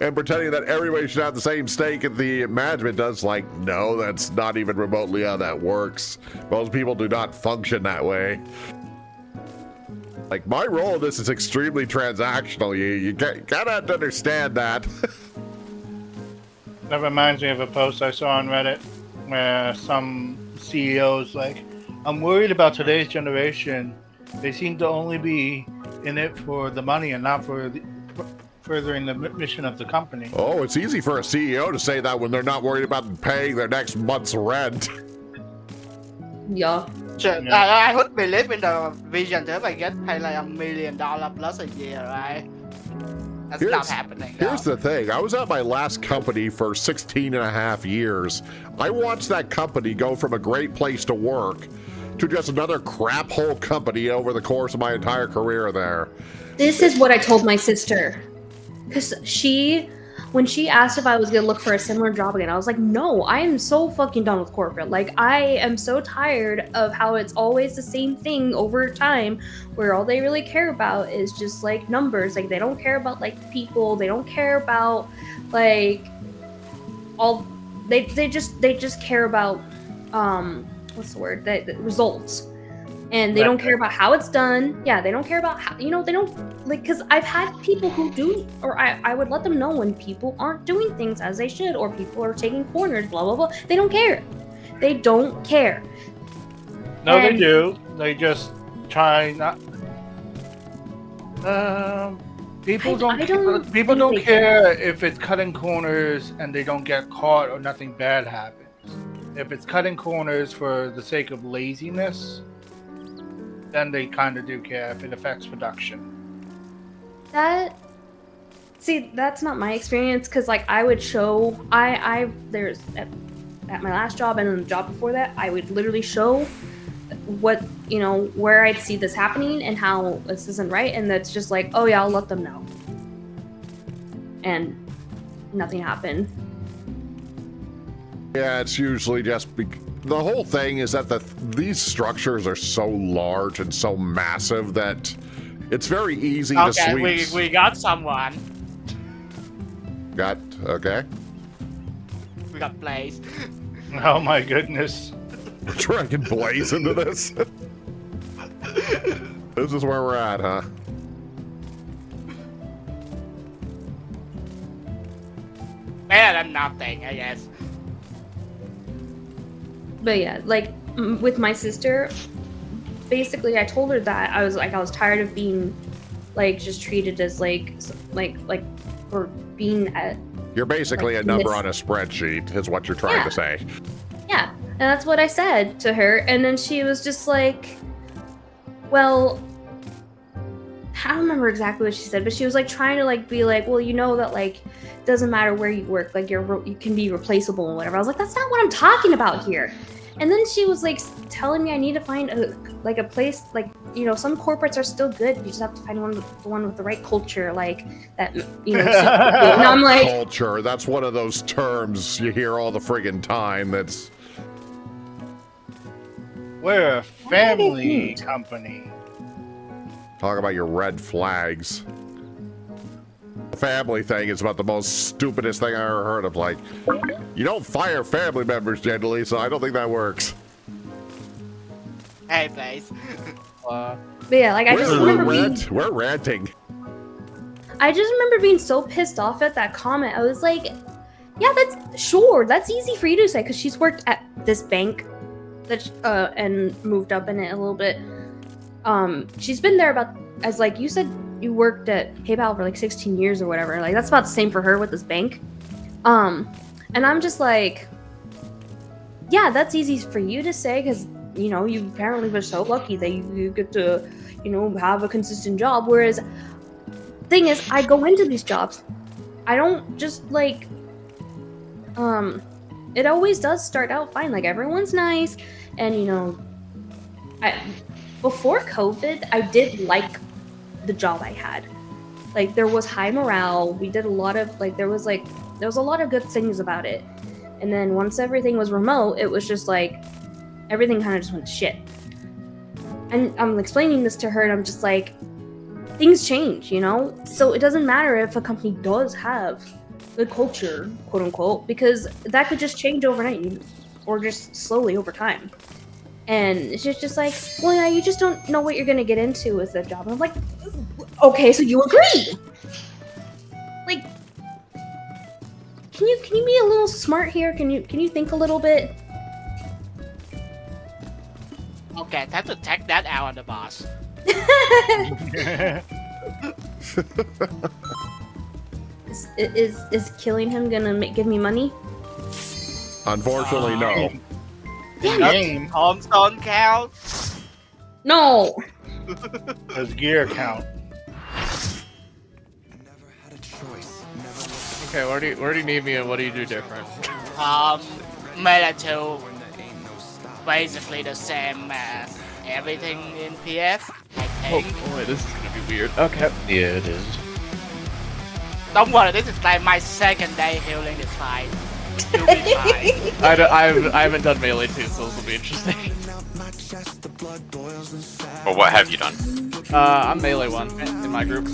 And pretending that everybody should have the same stake that the management does, like, no, that's not even remotely how that works. Most people do not function that way. Like, my role in this is extremely transactional. You gotta have to understand that. That reminds me of a post I saw on Reddit where some CEOs like, I'm worried about today's generation. They seem to only be in it for the money and not for furthering the mission of the company. Oh, it's easy for a CEO to say that when they're not worried about paying their next month's rent. Yeah. I would believe in the vision if I get paid like $1 million plus a year, right? That's not happening. Here's the thing. I was at my last company for 16 and a half years. I watched that company go from a great place to work to just another crap hole company over the course of my entire career there. This is what I told my sister. Because when she asked if I was going to look for a similar job again, I was like, no, I am so fucking done with corporate. Like, I am so tired of how it's always the same thing over time, where all they really care about is just, like, numbers. Like, they don't care about, like, people. They don't care about, like, they just care about, what's the word? The results. And they don't care about how it's done. Yeah, they don't care about how, they don't, like, because I've had people who do, or I would let them know when people aren't doing things as they should, or people are taking corners, blah, blah, blah. They don't care. They don't care. No, they do. They just try not. People don't care if it's cutting corners and they don't get caught or nothing bad happens. If it's cutting corners for the sake of laziness, then they kind of do care if it affects production. That's not my experience, because, like, I would show, there's, at my last job and then the job before that, I would literally show what, where I'd see this happening and how this isn't right, and that's just like, oh yeah, I'll let them know. And nothing happened. Yeah, it's usually just the whole thing is that these structures are so large and so massive that it's very easy to sweep. Okay, we got someone. Okay. We got Blaze. Oh my goodness. We're trying to blaze into this. This is where we're at, huh? Better than nothing, I guess. But yeah, like, with my sister, basically I told her that I was tired of being, like, just treated as like or being at. You're basically a number on a spreadsheet, is what you're trying to say. Yeah, and that's what I said to her, and then she was just like, well, I don't remember exactly what she said, but she was like trying to like be like, well, that like doesn't matter where you work, like you can be replaceable and whatever. I was like, that's not what I'm talking about here. And then she was like telling me I need to find a place, like, some corporates are still good. You just have to find the one with the right culture, like that. And I'm like, culture. That's one of those terms you hear all the friggin' time. That's. We're a family company. Talk about your red flags. The family thing is about the most stupidest thing I ever heard of. Like, you don't fire family members generally, so I don't think that works. Hey, Blaze. But yeah, like, we're ranting. I just remember being so pissed off at that comment. I was like, yeah, that's easy for you to say, because she's worked at this bank that and moved up in it a little bit. She's been there about, as like you said, you worked at PayPal for like 16 years or whatever. Like, that's about the same for her with this bank. And I'm just like, yeah, that's easy for you to say, because you apparently were so lucky that you get to have a consistent job. Whereas thing is, I go into these jobs, I don't just like it always does start out fine, like everyone's nice, and before COVID, I did like the job I had. Like, there was high morale. We did a lot of, like, there was a lot of good things about it. And then once everything was remote, it was just like, everything kind of just went to shit. And I'm explaining this to her, and I'm just like, things change, So it doesn't matter if a company does have the culture, quote unquote, because that could just change overnight, or just slowly over time. And she's just like, well, yeah, you just don't know what you're gonna get into with the job. And I'm like, okay, so you agree? Like, can you be a little smart here? Can you think a little bit? Okay, time to take that out on the boss. Is killing him gonna give me money? Unfortunately, no. Game. Tombstone count? No. Does gear count? Okay, where do you need me, and what do you do different? Meta 2, basically the same as everything in PF. I Oh think. boy, this is gonna be weird. Okay. Yeah, it is. Don't worry, this is like my second day healing this fight. You'll be fine. I haven't done melee 2, so this will be interesting. Well, what have you done? I'm melee 1 in my group.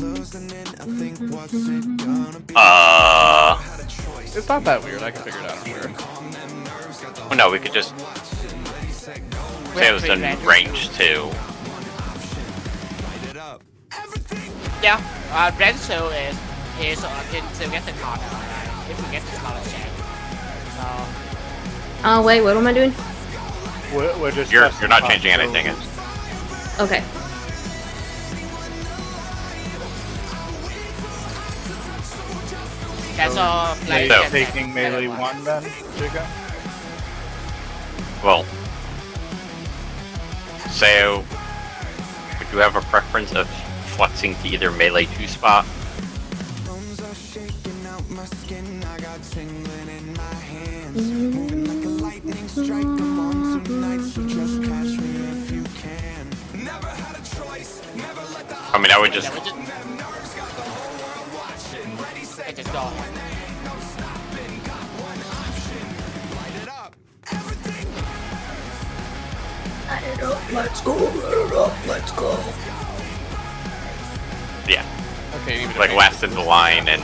It's not that weird. I can figure it out, I'm sure. Well, no, we could just say it was in range 2. Yeah, Renzo is to get the corner, right? If we get the corner check. So, Oh wait, what am I doing? We're just You're testing not the changing anything. possibilities. Okay. that's all like So- Taking melee 1 then, Jigga? Well, so would you have a preference of flexing to either melee 2 spot? I mean, I would just. I just go. Yeah, Okay, you need me to like make- last in the line, and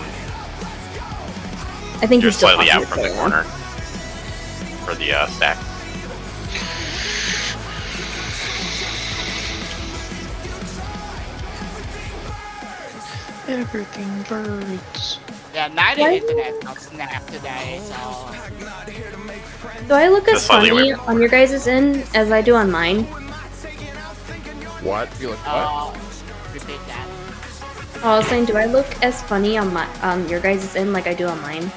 I think you're he's still slightly out talking from the to corner for the stack. Everything birds. Yeah, neither Why- internet got snapped today, so Do I look as Just slightly funny away from on your guys' end as I do on mine? What? You look what? repeat that. Oh, I was saying, do I look as funny on my your guys' end like I do on mine?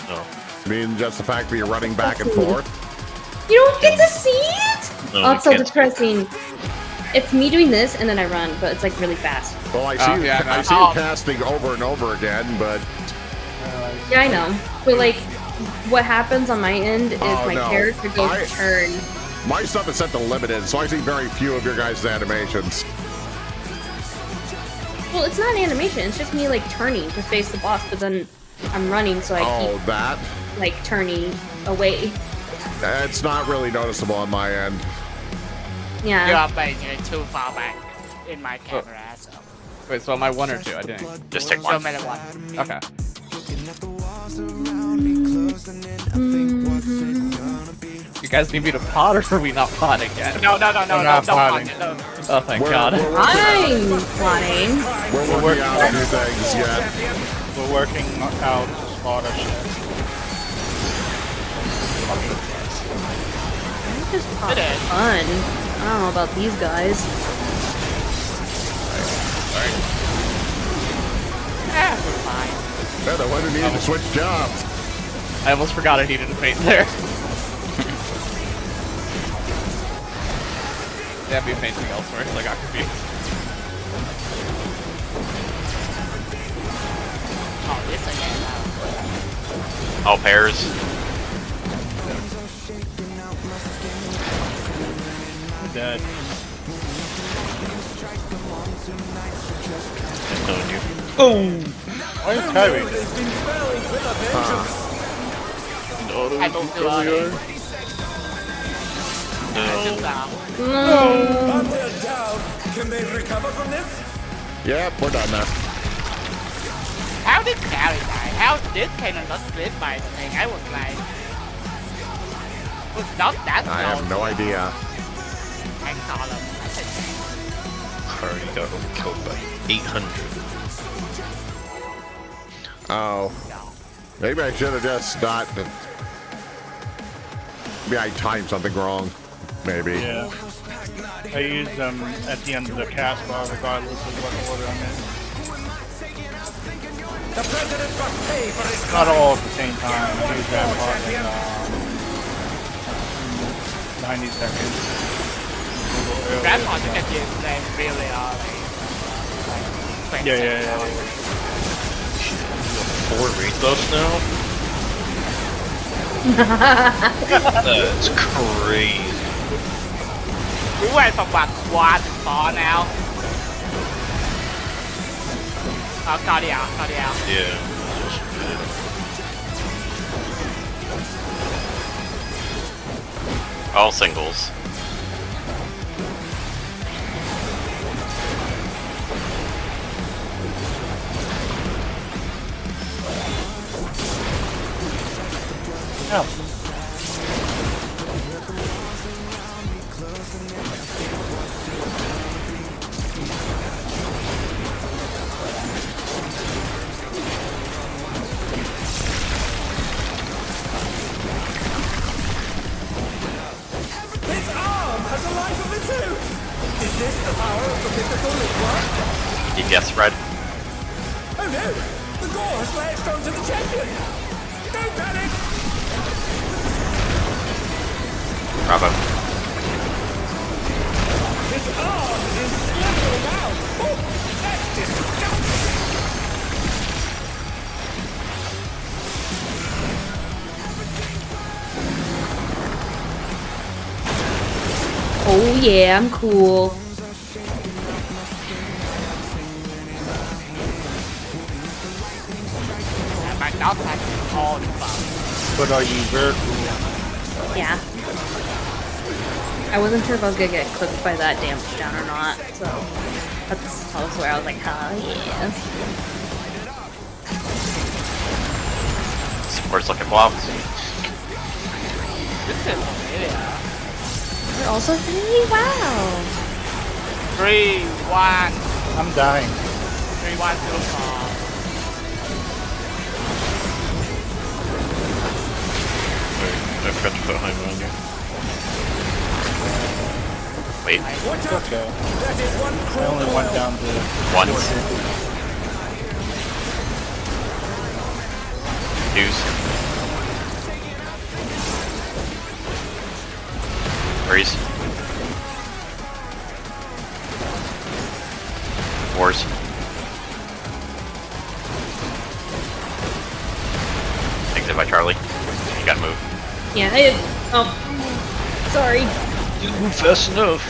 No. I mean, just the fact that you're running back and forth. You don't get to see it? No, Oh, you it's so can't. depressing. It's me doing this and then I run, but it's like really fast. Well, I see, yeah, no. I see you casting over and over again, but Yeah, I know. But like, what happens on my end is Oh, my no. character goes I- to turn. my stuff is set to limited, so I see very few of your guys' animations. Well, it's not animation. It's just me like turning to face the boss, but then I'm running, so I Oh, that? keep like turning away. It's not really noticeable on my end. Yeah. You are basically too far back in my camera, so. Wait, so am I 1 or 2? I didn't. Just take So one. many one. Okay. You guys need me to pot, or are we not potting yet? No, We're don't not want fighting. it. No. Oh, thank We're- God. we're- I'm plotting. We're working out a few things yet. We're working out smarter shit. I'm just pot It is. fun. I don't know about these guys. We're fine. Yeah, the one who needed to switch jobs. I almost forgot I needed a paint there. Yeah, be painting elsewhere, so I got confused. Oh, this again. All pairs. Dead. I'm telling you. Why is Kyrie dead? I don't do it. I just No. They're down. Can they recover from this? Yep, we're done now. How did Carrie die? How did Kanan not split by the thing? I was like, was not that I have no idea. Tank column. I said Already got killed by 800. Oh. no. Maybe I should have just not. Maybe I timed something wrong. Maybe. Yeah. I use them at the end of the cast bar regardless of what order I'm in. The president must pay for his Not all at the same time. I use that part in 90 seconds. Grandpa took a his name really early. Like, 20 Yeah. seconds early. 4 raid buffs now? That's crazy. We went from like 1 to 4 now. Oh, got it out. Yeah. All singles. Oh. His arm has a life of its own! Is this the power of the mythical Ligma? You guess, Red? Oh no! The gore has latched onto the champion! Don't panic! Bravo. His arm is slithering out! Oh, that's disgusting! Oh yeah, I'm cool. My dog has all the fun. But are you very cool? Yeah. I wasn't sure if I was gonna get clipped by that damage down or not, so that's where I was like, oh yeah. Support's looking blobs. This is familiar. We're also really wow. 3, 1, I'm dying. 3, 1, 0, 4. I forgot to put Heimer on you. Wait, Watch out! Okay. That is one I cruel only went down to once. Deuce. Breeze. Wars. Exit by Charlie. You gotta move. Yeah, I did. Oh, sorry. You move fast enough.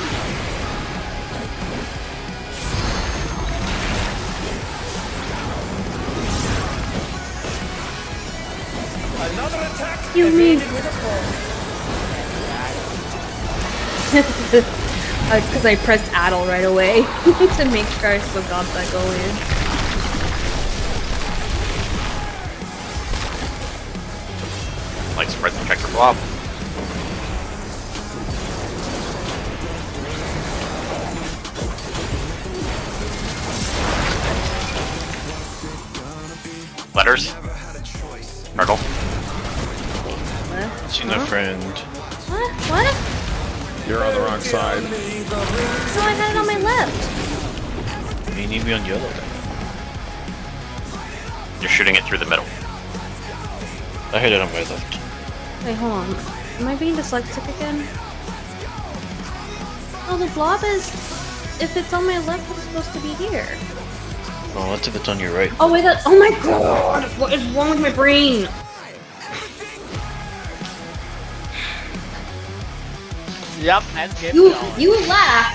Another attack! You mean? evaded with a fall. It's because I pressed Addle right away to make sure I still got that going. Like spread the checker blob. Letters. Turtle. See my friend. What? What? You're on the wrong side. So I had it on my left. You need me on yellow. You're shooting it through the middle. I hit it on my left. Wait, hold on. Am I being dyslexic again? Oh, the blob is... If it's on my left, it's supposed to be here. Oh, what if it's on your right? Oh, wait, that... Oh my god! What is wrong with my brain? Yep, let's get You going. you laugh,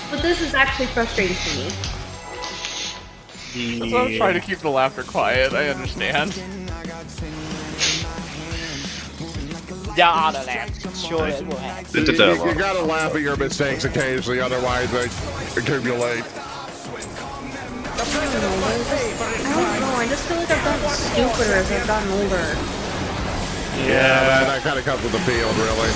but this is actually frustrating to me. That's why I'm trying to keep the laughter quiet. I understand. Yeah, on the left. Sure, it will happen. You gotta laugh at your mistakes occasionally, otherwise they accumulate. The president must pay for his I don't crimes. know, I just feel like I've gotten stupider as I've gotten older. Yeah, that kind of comes with the field, really.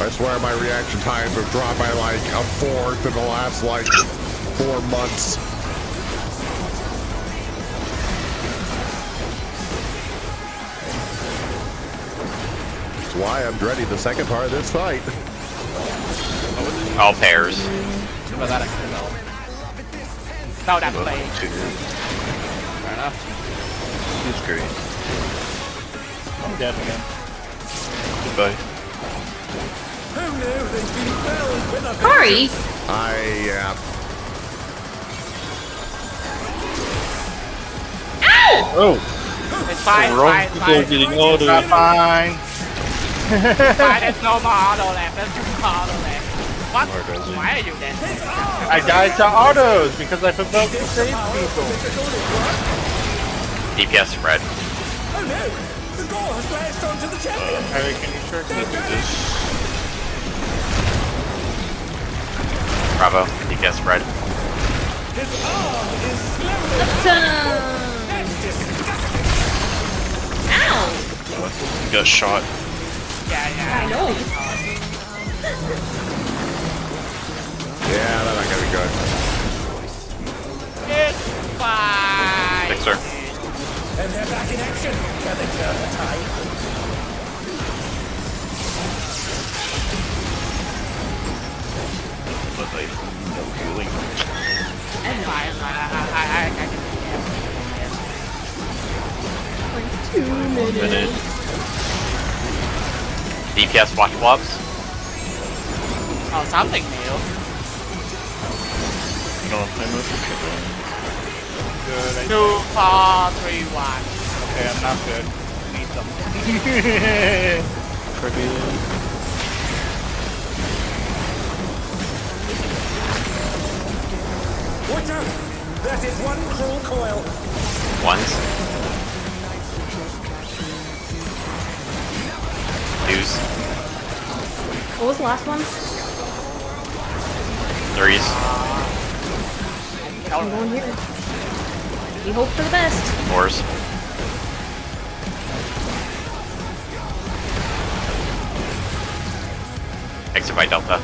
I swear my reaction times have dropped by like a fourth in the last like 4 months. That's why I'm dreading the second part of this fight. All pairs. Well, that I can tell. No, that's fake. Fair enough. He's great. I'm dead again. Goodbye. Who knew they'd be filled with a Sorry! Oh, It's fine, the wrong fine, people are fine. getting auto. Not fine. Fine, there's no more auto left. There's no more auto left. What? Why are you dead? I died to autos because I forgot to save people. DPS spread. Oh no! The goal has latched onto the champion! Harry, can you sure do this? Bravo. DPS spread. His arm is slammed! Ow! You got shot. Yeah. I know. Yeah, that ain't gonna be good. It's fine. Fixer. And they're back in action! Can they turn the tide? But like, no healing. Fine. I can Minute. DPS watch blobs. Oh, something new. You know, I move from Good. 2, 4, 3, 1. Okay, I'm not good. Need something. Watch out! That is one cruel coil! Ones. Twos. What was the last one? Threes. I'm going here. We hope for the best. Fours. Exit by Delta.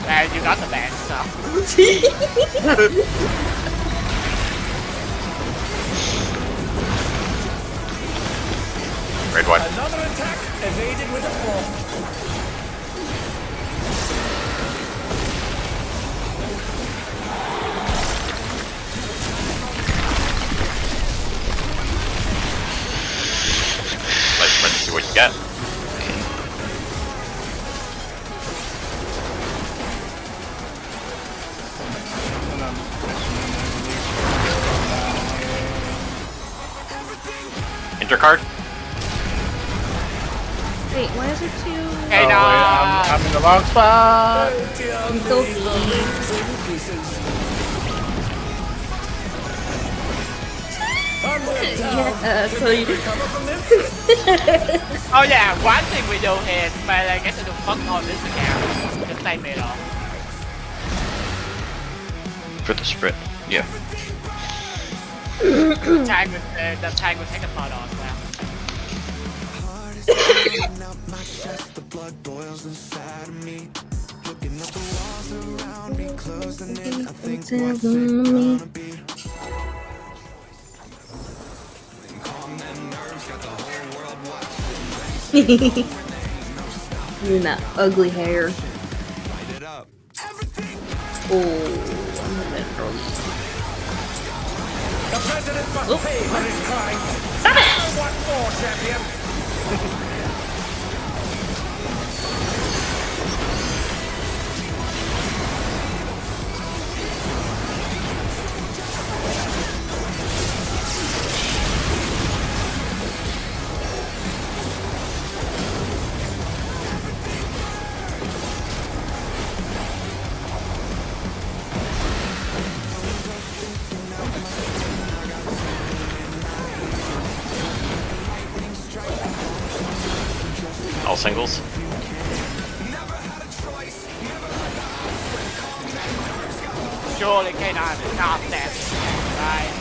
Yeah, you got the best, so. Red one. Another attack evaded with a fourth. Let's sprint to see what you get. Intercard. Wait, why is there two? Hey, Oh, no. wait, I'm in the wrong spot. I'm so yeah, so you Oh yeah, one thing we do is, but I guess I don't fuck on this account. Just stay middle. for the sprint. Yeah. The tag will take a photo as well. The blood boils inside of me. Looking at the walls around me, closing in. I think what's it gonna be? Calm and nerves, got the whole world watching. you and that ugly hair. Light it up. Oh, I'm gonna throw you. The president must pay for his crimes! Stop it! What for, champion? All singles. Surely K9 is not dead, right?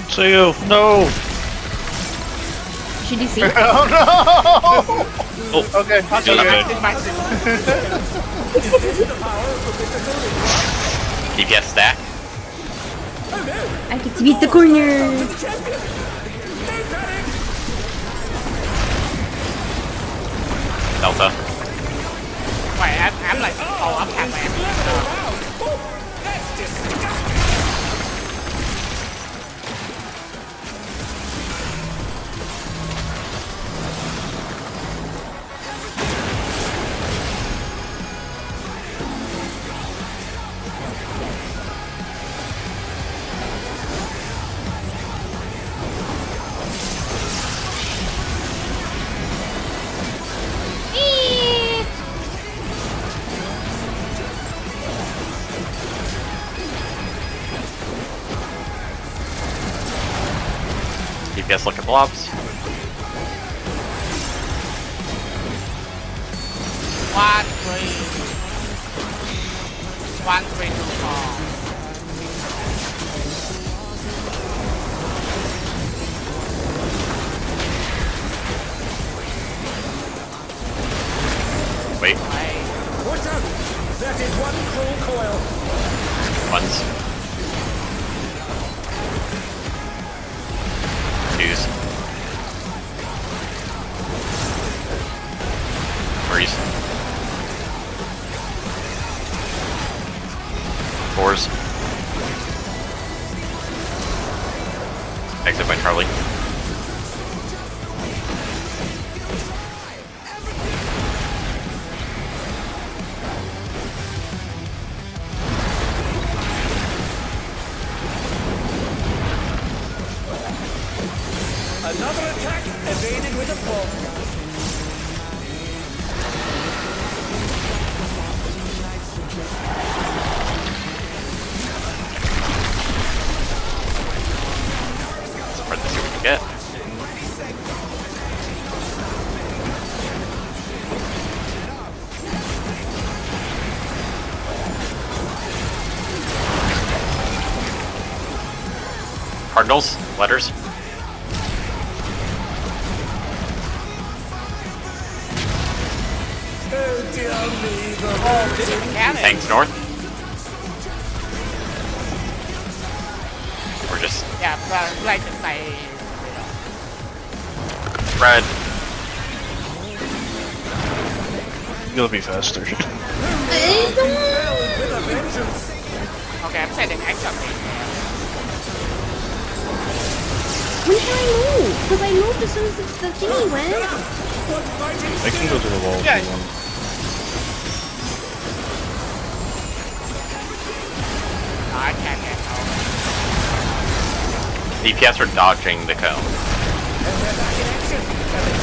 See you. No. Should you see? Oh no! Oh. Okay, Got it. DPS stack. I get to beat the corner. Delta. Wait, I'm like, oh, I'm half DPS look at blobs. 1, 3. 1, 3, 2, 4. Wait. Watch out! That is one cruel coil. Ones. Twos. Threes. Fours. Exit by Charlie. Another attack evaded with a blow. Spread to see what we can get. Cardinals, letters. Oh dear me, the Tanks north. We're just Yeah, but like the say. red. You'll be faster. with a vengeance. Okay, I'm setting action. When can I move? Because I moved as soon as the thingy went. What fighting I can go to the wall Yeah. if you want. No, I can't get out. DPS are dodging the cone.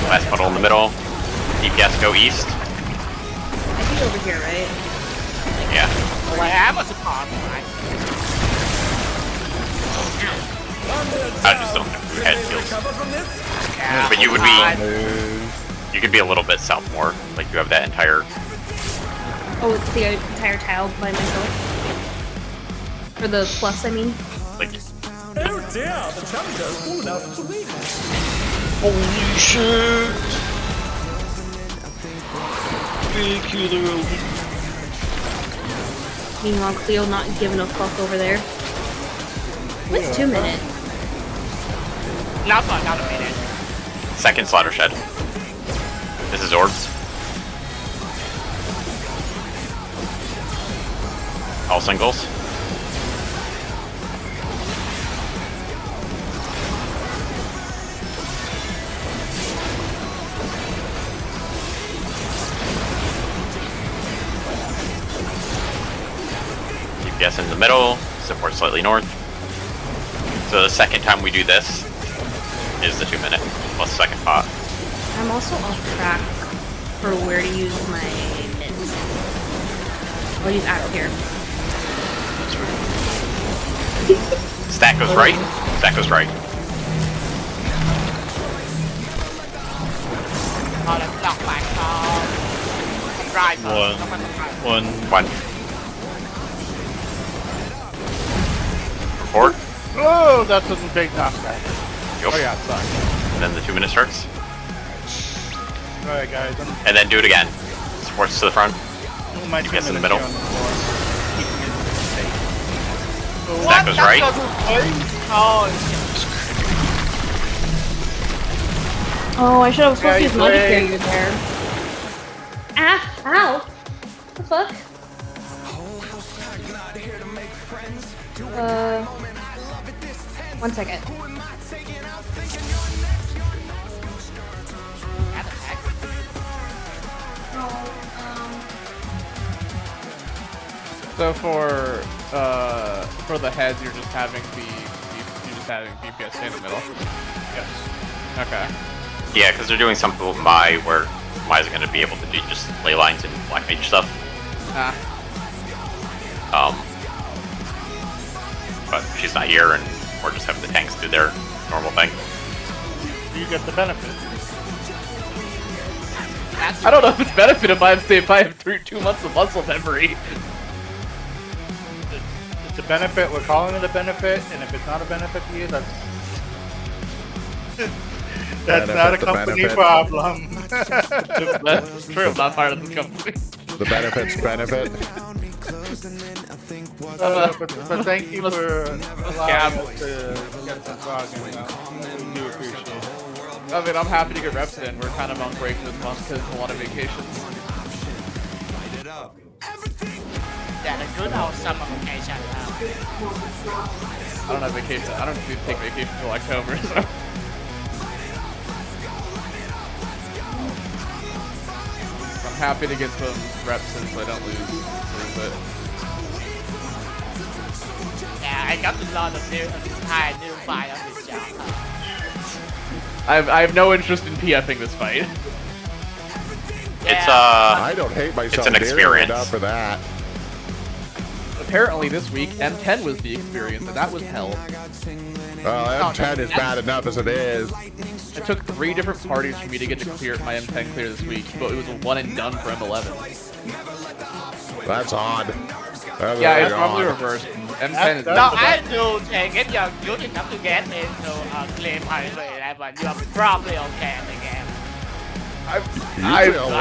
Last puddle in the middle. DPS go east. I think over here, right? Yeah. Oh, I have a support, right? I just don't have head heals. recover from this? Yeah, But you would be- fine. You could be a little bit south more. Like you have that entire. Oh, it's the entire tile by myself. For the plus, I mean. Like, Oh dear, the challenger's fallen out of the ring. Holy shit! Big killer open. Meanwhile, Cleo not giving a fuck over there. What's 2 minutes? Not for another minute. second slaughter shed. This is orbs. All singles. DPS in the middle, support slightly north. So the second time we do this is the 2 minute plus second pot. I'm also off track for where to use my mids. I'll use arrow here. Stack goes right, stack goes right. Or là block back right. One. One. Forward. Oh, that's a big knockback. Yup. Oh yeah, sorry. And then the 2 minute starts. Alright guys, I'm And then do it again. Supports to the front. doing my DPS in the 2 middle. minutes here on the floor. Keeping it safe. Stack goes right. Oh, I should have supposed to use magic Great. barrier there. Ah! Ow! What the fuck? One second. So for the heads, you're just having DPS stay in the middle. Yes. Okay. Yeah, because they're doing something with Mai where Mai's going to be able to do just ley lines and black mage stuff. Ah. But she's not here, and we're just having the tanks do their normal thing. do you get the benefit? I don't know if it's benefit if I have 2 months of muscle memory. It's a benefit. We're calling it a benefit, and if it's not a benefit to you, that's not a company problem. That's true. I'm not part of this company. The benefits benefit. But thank you for allowing us to get some talking. We do appreciate it. I mean, I'm happy to get reps in. We're kind of on break this month because of a lot of vacations. Yeah, the good old summer vacation now. I don't have vacation. I don't need to take vacation until October, so. I'm happy to get some reps in so I don't lose it. Yeah, I got a lot of new fight on this job. I have no interest in PFing this fight. It's I don't hate myself. It's an experience enough for that. Apparently this week, M10 was the experience, and that was hell. M10 is bad enough as it is. It took 3 different parties for me to get to clear my M10 clear this week, but it was a one and done for M11. That's odd. That's Yeah, very it's normally odd. reversed. M10 is No, not the I best. do think if you're good enough to get into claim 111, you're probably okay in the game. I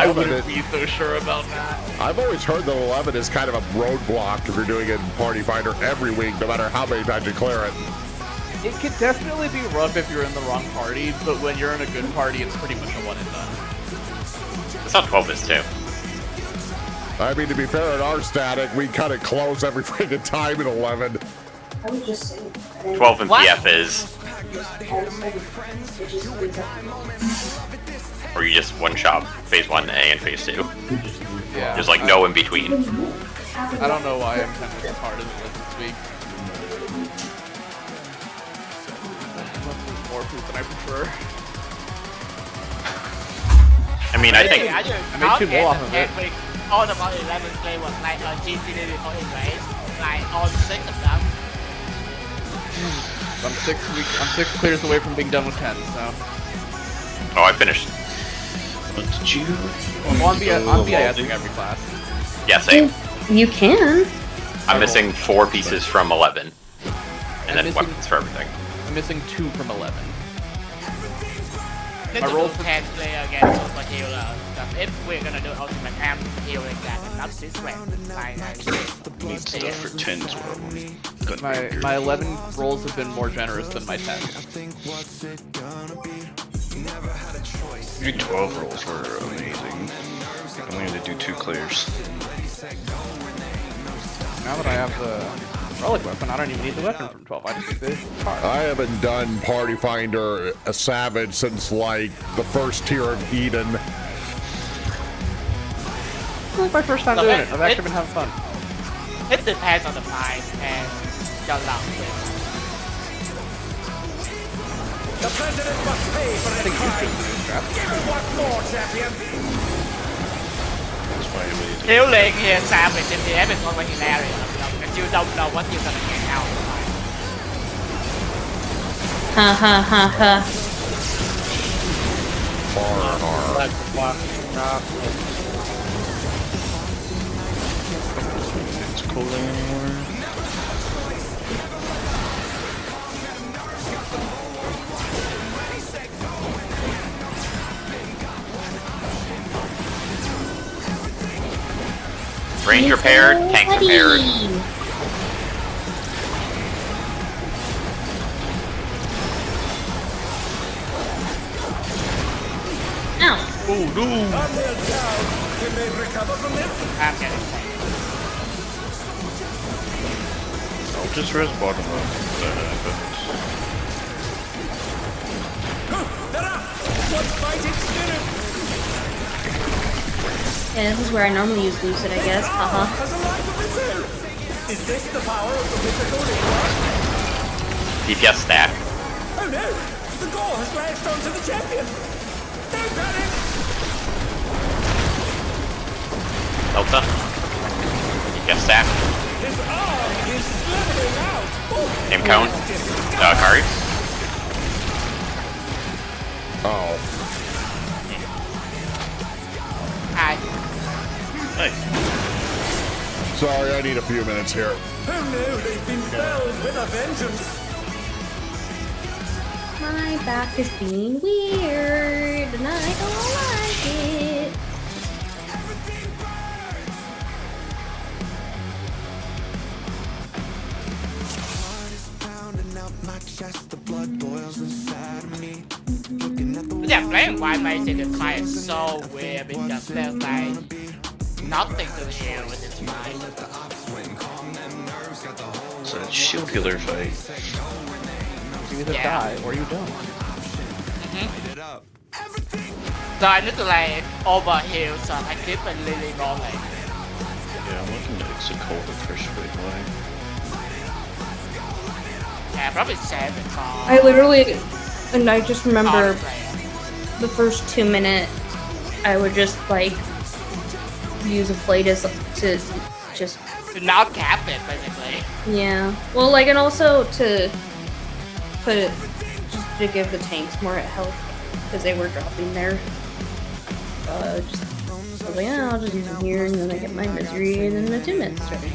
wouldn't be so sure about that. I've always heard that 11 is kind of a roadblock if you're doing it in Party Finder every week, no matter how many times you clear it. It could definitely be rough if you're in the wrong party, but when you're in a good party, it's pretty much a one and done. That's how 12 is too. I mean, to be fair, in our static, we cut it close every freaking time in 11. I would just say 12 and What? PF is, or you just one shot phase 1A and phase 2. Yeah. There's like no in between. I don't know why M10 was as hard as it was this week. More food than I prefer. I mean, I think I made 2 more off of it. All the about 11 play was like on GCD before in race, like all 6 of them. I'm 6 clears away from being done with 10, so. Oh, I finished. What did you? I'm on BISing every class. Yeah, same. You can. I'm missing 4 pieces from 11, and I'm then missing- weapons for everything. I'm missing 2 from 11. This I is rolled a 10 player against super healer stuff. If we're gonna do ultimate M healing that, not this way. Need stuff for 10 as well. My 11 rolls have been more generous than my 10. Your 12 rolls were amazing. I only had to do 2 clears. Now that I have the relic weapon, I don't even need the weapon from 12. I just need the card. I haven't done Party Finder a Savage since like the first tier of Eden. It's my first time doing it. I've actually been having fun. It depends on the price and your luck. The president must pay for his crime. Give him one more, champion. That's why everybody's Healing here, Savage, in the end is always hilarious, because you don't know what you're gonna get out. Ha ha ha ha. Like the block. It's cooling anymore. Range repaired, tanks repaired. Ow. Oh no! Until down, he may recover from this. I'm getting I'll just res bottom up. They're up. What fighting spirit Yeah, this is where I normally use Lucid, I guess. Haha. has a life of its own? Is this the power of the mythical Leader? DPS stack. Oh no! The gore has lashed onto the champion. No panic! Delta. DPS stack. His arm is slithering out. Oh, Name cone. Hikari. Oh. Hi. Nice. Sorry, I need a few minutes here. Oh no, they've been felled with a vengeance. My back is being weird, and I don't like it. Yeah, playing white mage in this fight is so weird because there's like nothing to heal with this fight. It's a shield killer fight. You either Yeah. die or you don't. So I need to like overheal, so I keep it really rolling. Yeah, I'm looking to exit cold at first wait why. Yeah, probably save it for I literally, and I just remember player. the first 2 minutes, I would just like use a flatus to just, To not cap it, basically. yeah. Well, like, and also to put it, just to give the tanks more health because they were dropping their, just, I was like, yeah, I'll just use them here, and then I get my misery, and then the 2 minutes ready.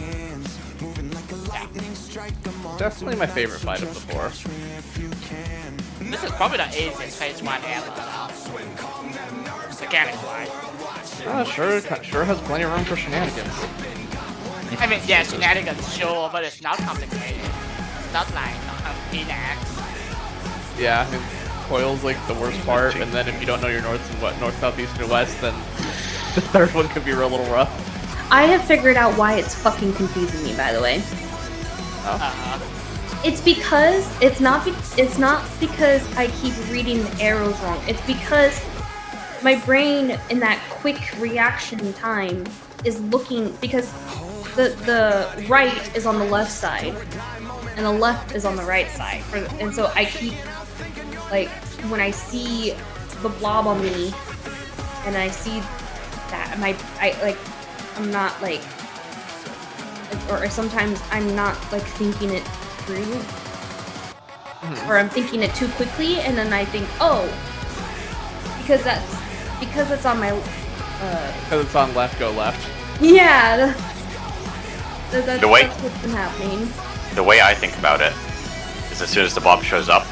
Definitely my favorite fight of the 4. This is probably the easiest phase 1 ever, though. Mechanics-wise. Sure has plenty of room for shenanigans. I mean, yeah, shenanigans, sure, but it's not complicated. It's not like Phoenix. Yeah, I mean, coil's like the worst part, and then if you don't know your north and what, north, south, east, or west, then the third one could be a little rough. I have figured out why it's fucking confusing me, by the way. It's because it's not because I keep reading the arrows wrong. It's because my brain in that quick reaction time is looking, because the right is on the left side and the left is on the right side, and so I keep, like, when I see the blob on me and I see that I'm not like, or sometimes I'm not like thinking it through, or I'm thinking it too quickly, and then I think, oh, because it's on my Because it's on left, go left. yeah. That's The way- that's what's been happening. The way I think about it is as soon as the blob shows up,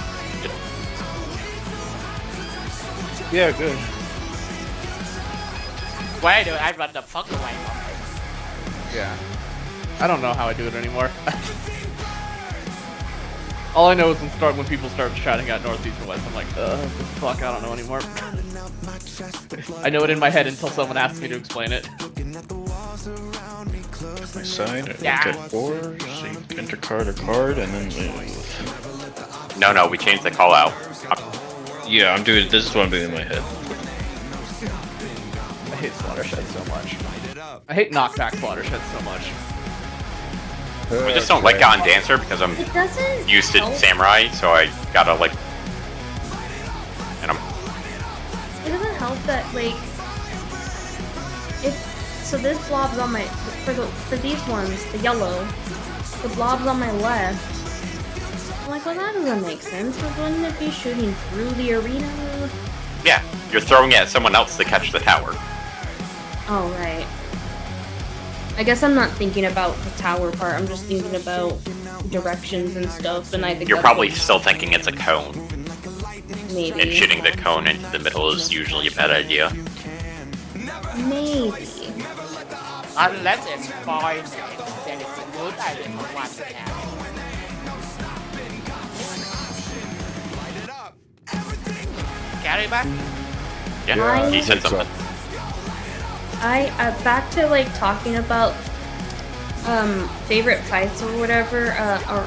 Yeah, good. Why do I run the fuck away from it? Yeah. I don't know how I do it anymore. All I know is when people start shouting out northeast and west, I'm like, fuck, I don't know anymore. I know it in my head until someone asks me to explain it. My side, I Yeah. look at 4, so you can enter card or card, and then move. no, we changed the call out. Yeah, I'm doing. This is what I'm doing in my head. I hate Slaughtershed so much. I hate knockback Slaughtershed so much. We just don't like it on Dancer because I'm It doesn't used to help. Samurai, so I gotta like, and I'm It doesn't help that, like, so this blob's on my, for these ones, the yellow, the blob's on my left. I'm like, well, that doesn't make sense, because wouldn't it be shooting through the arena? yeah, you're throwing it at someone else to catch the tower. Oh, right. I guess I'm not thinking about the tower part, I'm just thinking about directions and stuff, and I think You're that's probably what- still thinking it's a cone, maybe. and shooting the cone into the middle is usually a bad idea. Maybe. Unless it's fine, then it's a good idea for one to have. Carry back? Yeah, he said so. something. Back to like talking about favorite fights or whatever,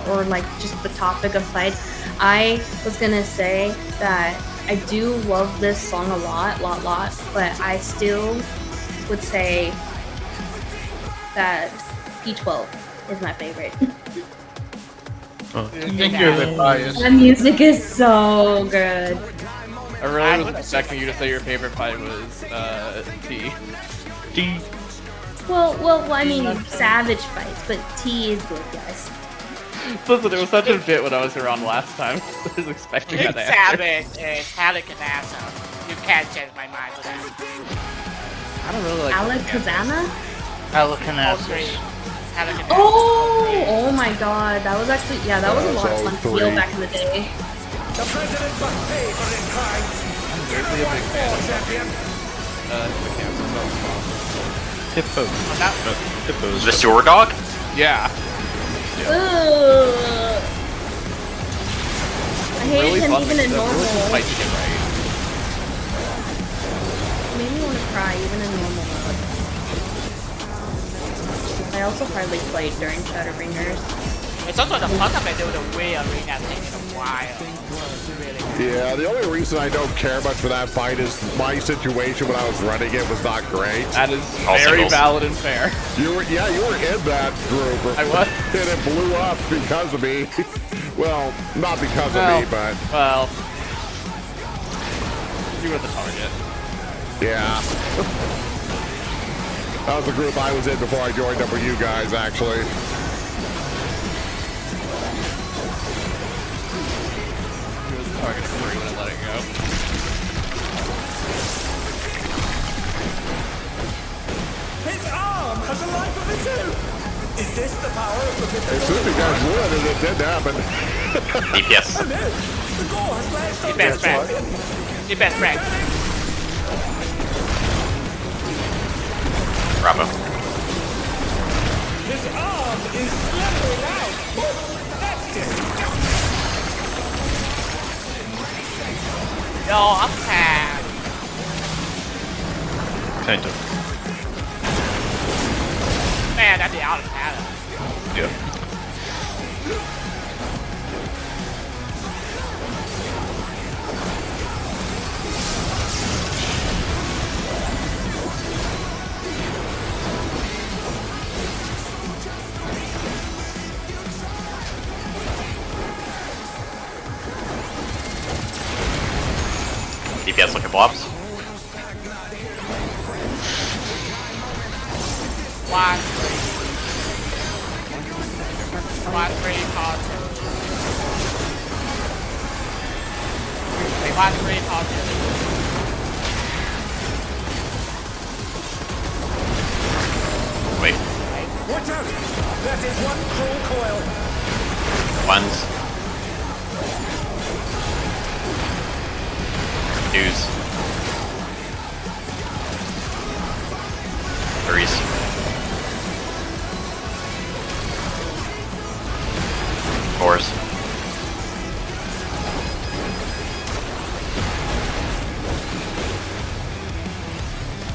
or like just the topic of fights. I was gonna say that I do love this song a lot, but I still would say that P12 is my favorite. I think you're a bit biased. The music is so good. I really was expecting you to say your favorite fight was T. Well, I mean, savage fights, but T is good, guys. Listen, it was such a bit when I was around last time. I was expecting that to happen. Savage is Halikanazo. You can't change my mind with that. I don't really like Alakazana? Telekinesis. Halikanazo. Oh my god, that was actually, yeah, that was a lot of fun to three. feel back in the day. The president must pay for his crimes. I'm weirdly a big fan of Champion. the camera. Hippos. That, Hippos. The sewer dog? Yeah. Ugh. I hated Really him fun. even in normal. Really fighting it right. Made me want to cry even in normal mode. I also hardly played during Shadowbringers. it's also the fun of it doing the Wii Arena thing in a while. It's really good. Yeah, the only reason I don't care much for that fight is my situation when I was running it was not great. That is All very singles. valid and fair. You were in that group. I was. And it blew up because of me. Well, not because of me, but Well, you were the target. yeah. That was the group I was in before I joined up with you guys, actually. You were the target before you would have let it go. His arm has a life of its own. Is this the power of the As mythical? soon as you guys would, and it didn't happen. DPS. Oh no! The gore has lashed on Best the friend. champion. The best friend. Bravo. His arm is slithering out. That's disgusting. Yo, I'm sad. Kind of. Man, that's the out of pattern. Yeah. DPS looking blobs. 1-3. 1-3 positive. 1-3 positive. Wait. Watch out! That is one cruel coil. Ones. Twos. Threes. Fours.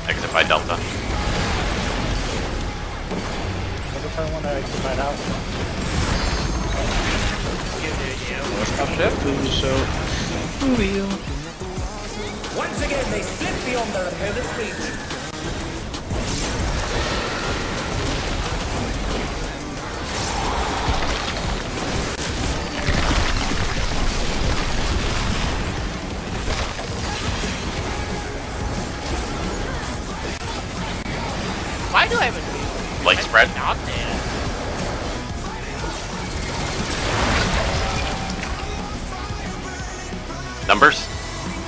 Exit by Delta. What if I want to exit my house? Once again, they slip beyond their opponent's reach. Why do I have a Leg spread. not there? Numbers.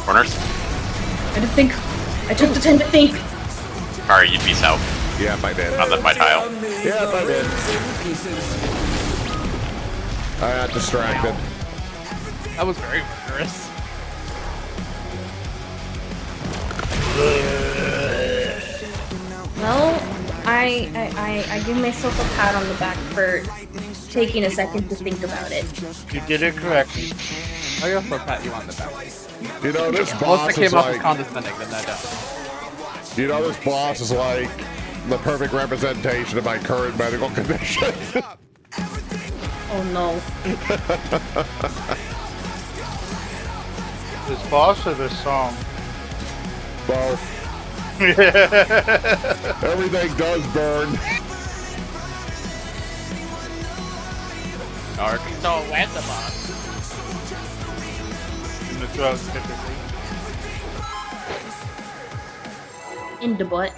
Corners. I didn't think. I took the time to think. Alright, you'd be south. Yep, I did. On my tile. Yep, I did. I got distracted. That was very rigorous. Well, I give myself a pat on the back for taking a second to think about it. You did it correctly. I also pat you on the back. You know, this Unless boss I is came off as like, condescending, then I don't. you know, this boss is like the perfect representation of my current medical condition. Oh no. This boss or this song? Both. Everything does burn. Dark. So where's the boss? In the throat, typically. In the butt.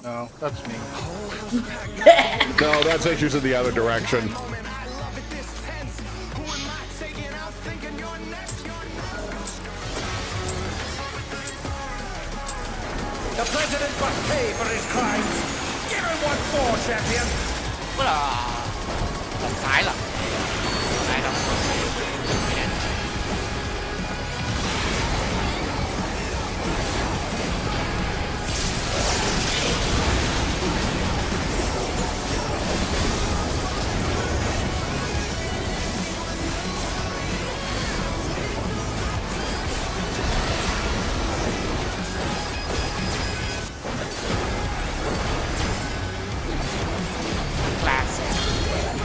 No, that's me. No, that's issues in the other direction. pay for his crimes. Give him what for, champion. Tức là một cái là này đâu.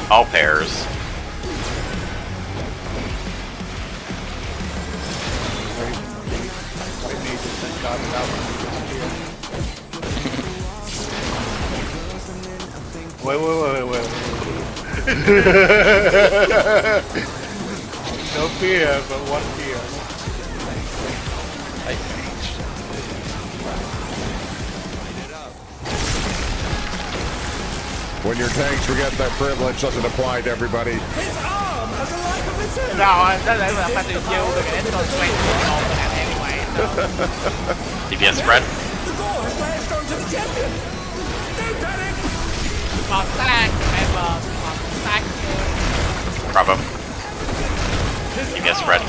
All pairs. Wait. No fear, but one fear. When your tanks forget their privilege doesn't apply to everybody. His arm has a life of its own. Rồi, đó là phải tự chiêu được cái con straight to the anyway. DPS spread. The ball has lashed onto the champion. No panic. Còn stack, remember, còn stack. Bravo. DPS spread.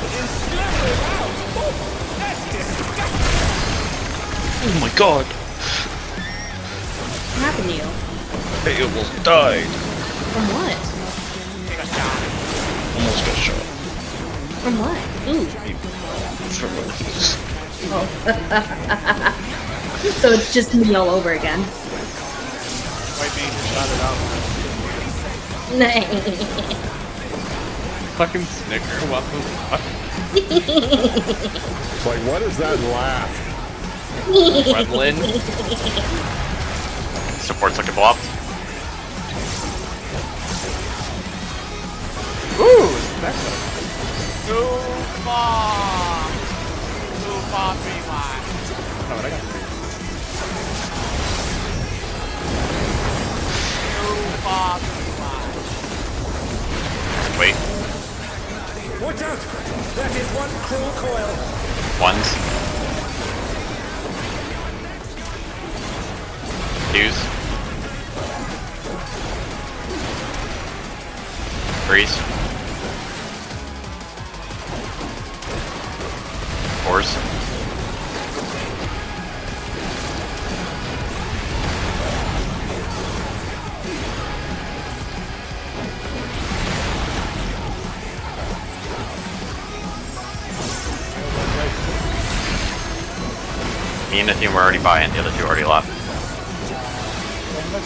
Oh my god! What happened to you? I almost died. From what? Almost got shot. From what? Ooh. From this. Oh. So it's just me all over again. White mage just shot it out. Fucking snicker. What the fuck? It's like, what is that laugh? Redlin. Support's looking blocked. Ooh! Too far, 3-1. Oh, I got Too far, 3-1. Wait. Watch out. That is one cruel coil. Ones. Twos. Threes. Fours. Me and the team were already buying, the other two already left.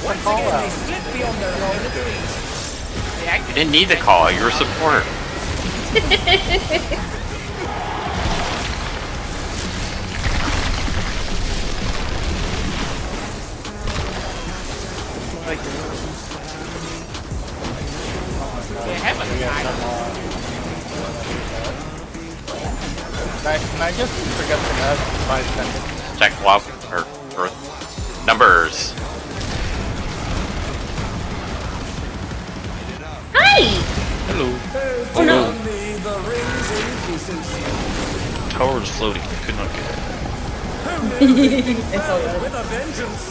Once again, they slip beyond their own abilities. You didn't need the call, you were a support. Can I just forget to add 5 seconds? Check WoW or numbers. Hi! Hello. Oh no. Only the rings in pieces. Tower was floating. I could not get it. It's all good. With a vengeance.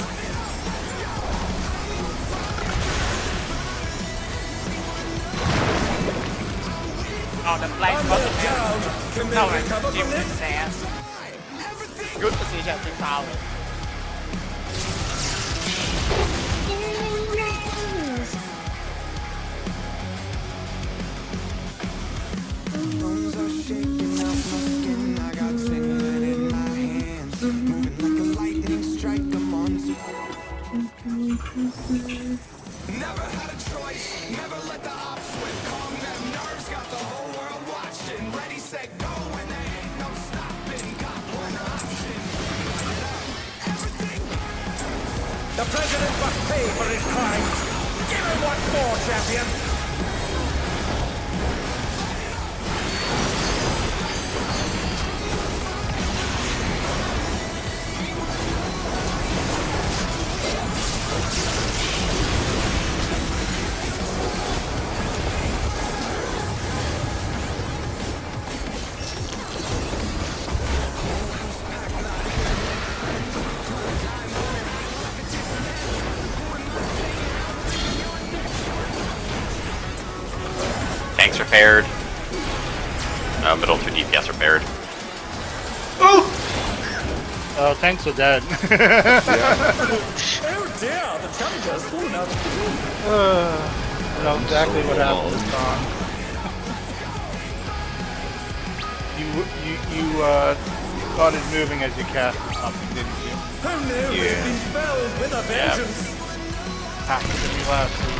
Oh, the flank I'm was let down. Can they no, recover keep from this this? ass. Good position to power. Bones are shaking out my skin. I got tingling in my hands. Moving like a lightning strike. I'm on to. Never had a choice. Never let the ops win. Calm them nerves. Got the whole world watching. Ready, set, go. And there ain't no stopping. Got one option. Everything. The president must pay for his crimes. Give him what for, champion. tanks repaired. Middle 2 DPS repaired. Oh, tanks are dead. Oh dear, the challenger's fallen out of the room. I know exactly what happened to Tom. You started moving as you cast something, didn't you? Oh no, we've been felled with a vengeance. Happened to me last week.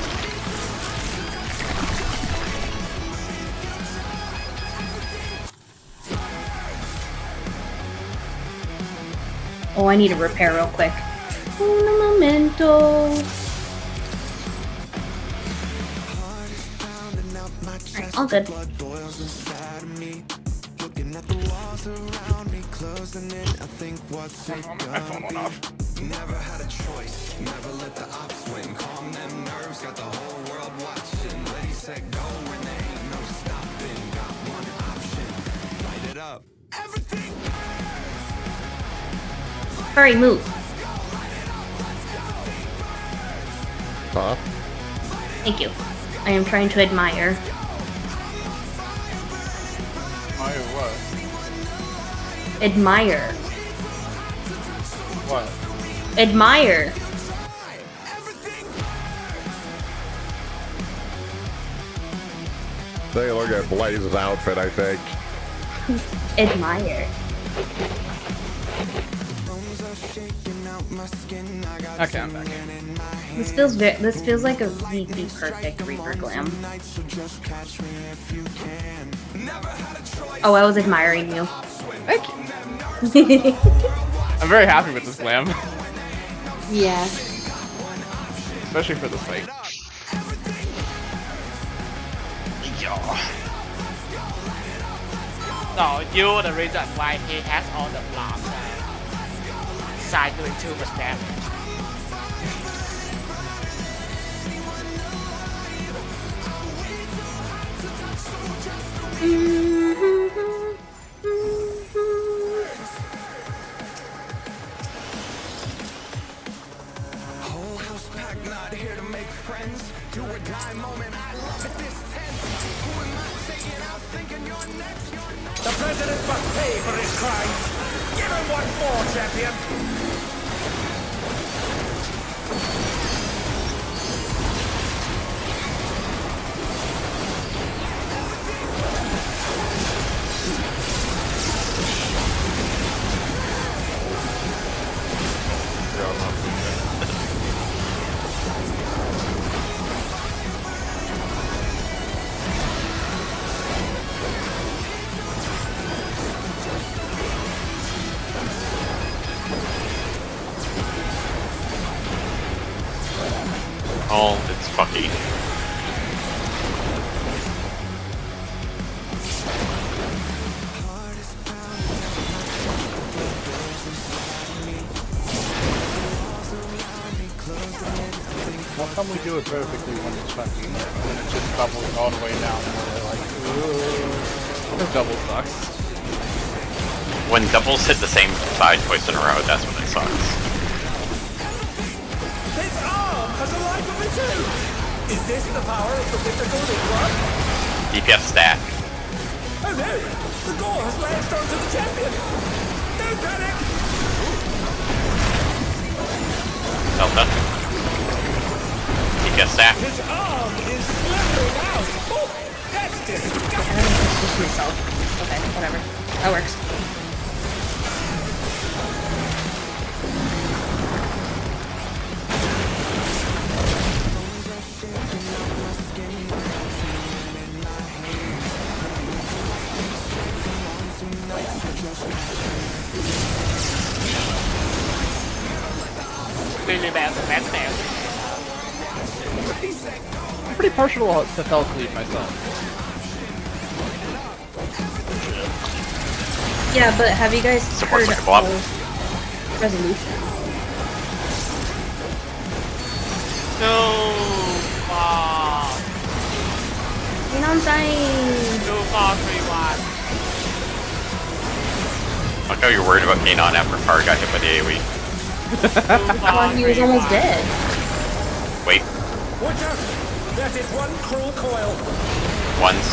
Oh, I need to repair real quick. Un momento. Alright, all good. My phone went off. Never had a choice, never let the ops win. Calm them nerves, got the whole world watching. Ready, set, go when there ain't no stopping. Got one option, light it up. Everything. Hurry, move. Huh? Thank you. I am trying to admire. What? Admire. What? Admire. Take a look at Blaze's outfit, I think. Admire. Okay, I'm back. This feels like a really perfect Reaper glam. Oh, I was admiring you. Thank you. I'm very happy with this glam. Yeah. Especially for this fight. No, you're the reason why he has all the blocks. Side doing too much damage. Whole house packed, not here to make friends. Do or die moment, I love it this tense. Who am I taking out thinking you're next? The president must pay for his crimes. Give him what for, champion. Oh, it's fucky. How come we do it perfectly when it's fucking, when it just bubbles all the way down and we're like, The double sucks. When doubles hit the same side twice in a row, that's when it sucks. His arm has a life of its own. Is this the power of the mythical Igor? DPS stack. Oh no! The gore has latched onto the champion! Don't panic! Delta. DPS stack. His arm is slithering out! Oh, that's I disgusting! don't think it's just myself. Okay, whatever. That works. Really bad, the best man. I'm pretty partial to Fell Sleep myself. Yeah, but have you guys Supports heard like a blob. of Resolution? Too far. You know what I'm saying? Too far, 3-1. I know you're worried about Kanon after Car got hit by the AoE. Well, he was almost dead. Wait. Watch out! That is one cruel coil! Ones.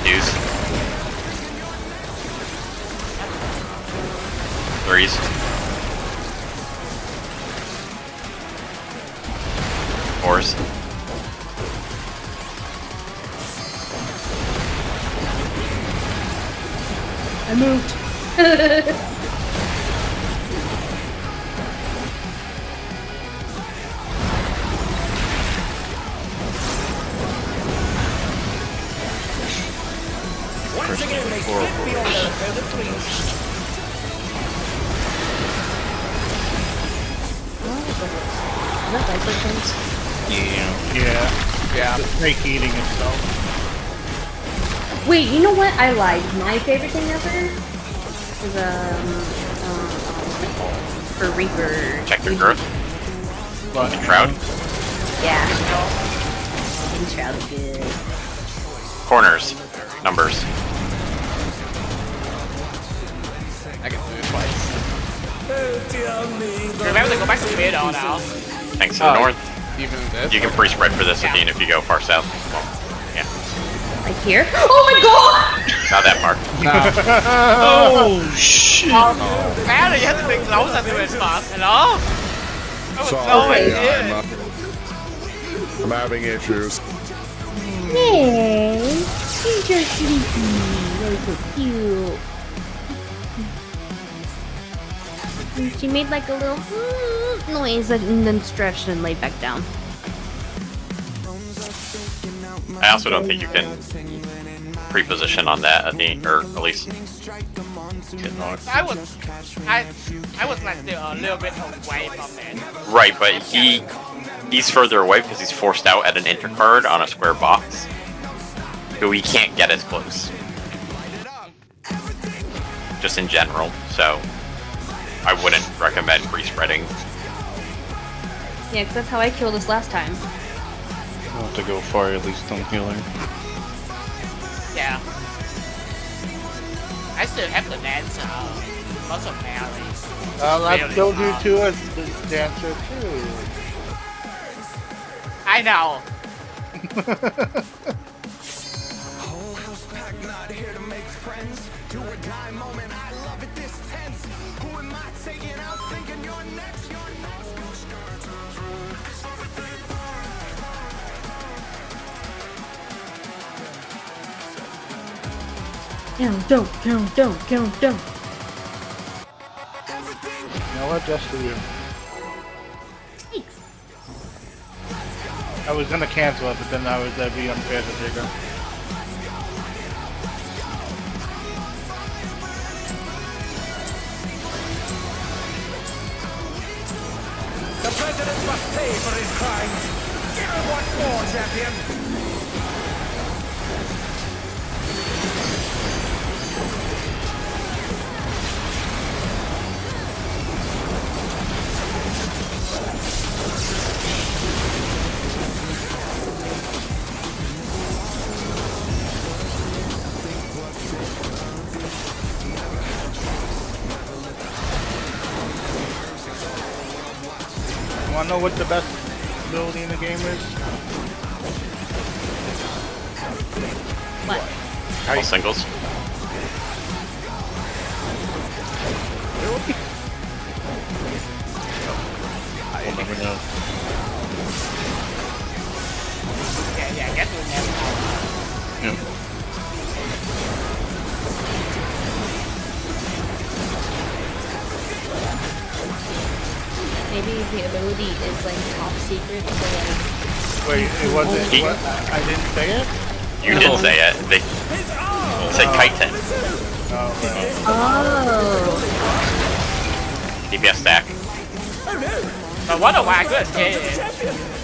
Twos. Threes. Fours. I moved. Once again, they slip beyond their velvet wings. Is that diaper things? Yeah. The snake eating itself. Wait, you know what? I lied. My favorite thing ever is for Reaper. Check their growth. But Shroud. Yeah. And Shroud's good. Corners. Numbers. I can do it twice. Remember to go back to the middle now. Thanks to the north. Even this. You can free spread for this, Athene, if you go far south. Well, yeah. Like here? Oh my god! Not that far. Oh shit! Apparently you have to be closer to it fast, hello? Sorry, I'm having issues. Hey, she's just sleepy. You're so cute. And she made like a little noise and then stretched and laid back down. I also don't think you can pre-position on that, Athene, or at least hit north. I was like still a little bit away from it. Right, but he's further away because he's forced out at an intercard on a square box. So he can't get as close. Just in general, so I wouldn't recommend pre-spreading. Yeah, because that's how I killed us last time. I'll have to go far, at least on healing. Yeah. I still have the dancer. Lots of parries. I Really still do hard. too as the dancer too. I know. Count, don't. You know what? Just for you. Thanks. I was gonna cancel it, but then that'd be unfair to Digger. The president must pay for his crimes. Give him what for, champion? Wanna know what the best ability in the game is? What? All singles. We'll never know. Yeah, I guess we'll never know. Yep. Maybe the ability is like top secret, so like... Wait, it wasn't. He- What? I didn't say it? You did say it. They said chitin. Oh, right. Oh. DPS stack. But what a whack good game.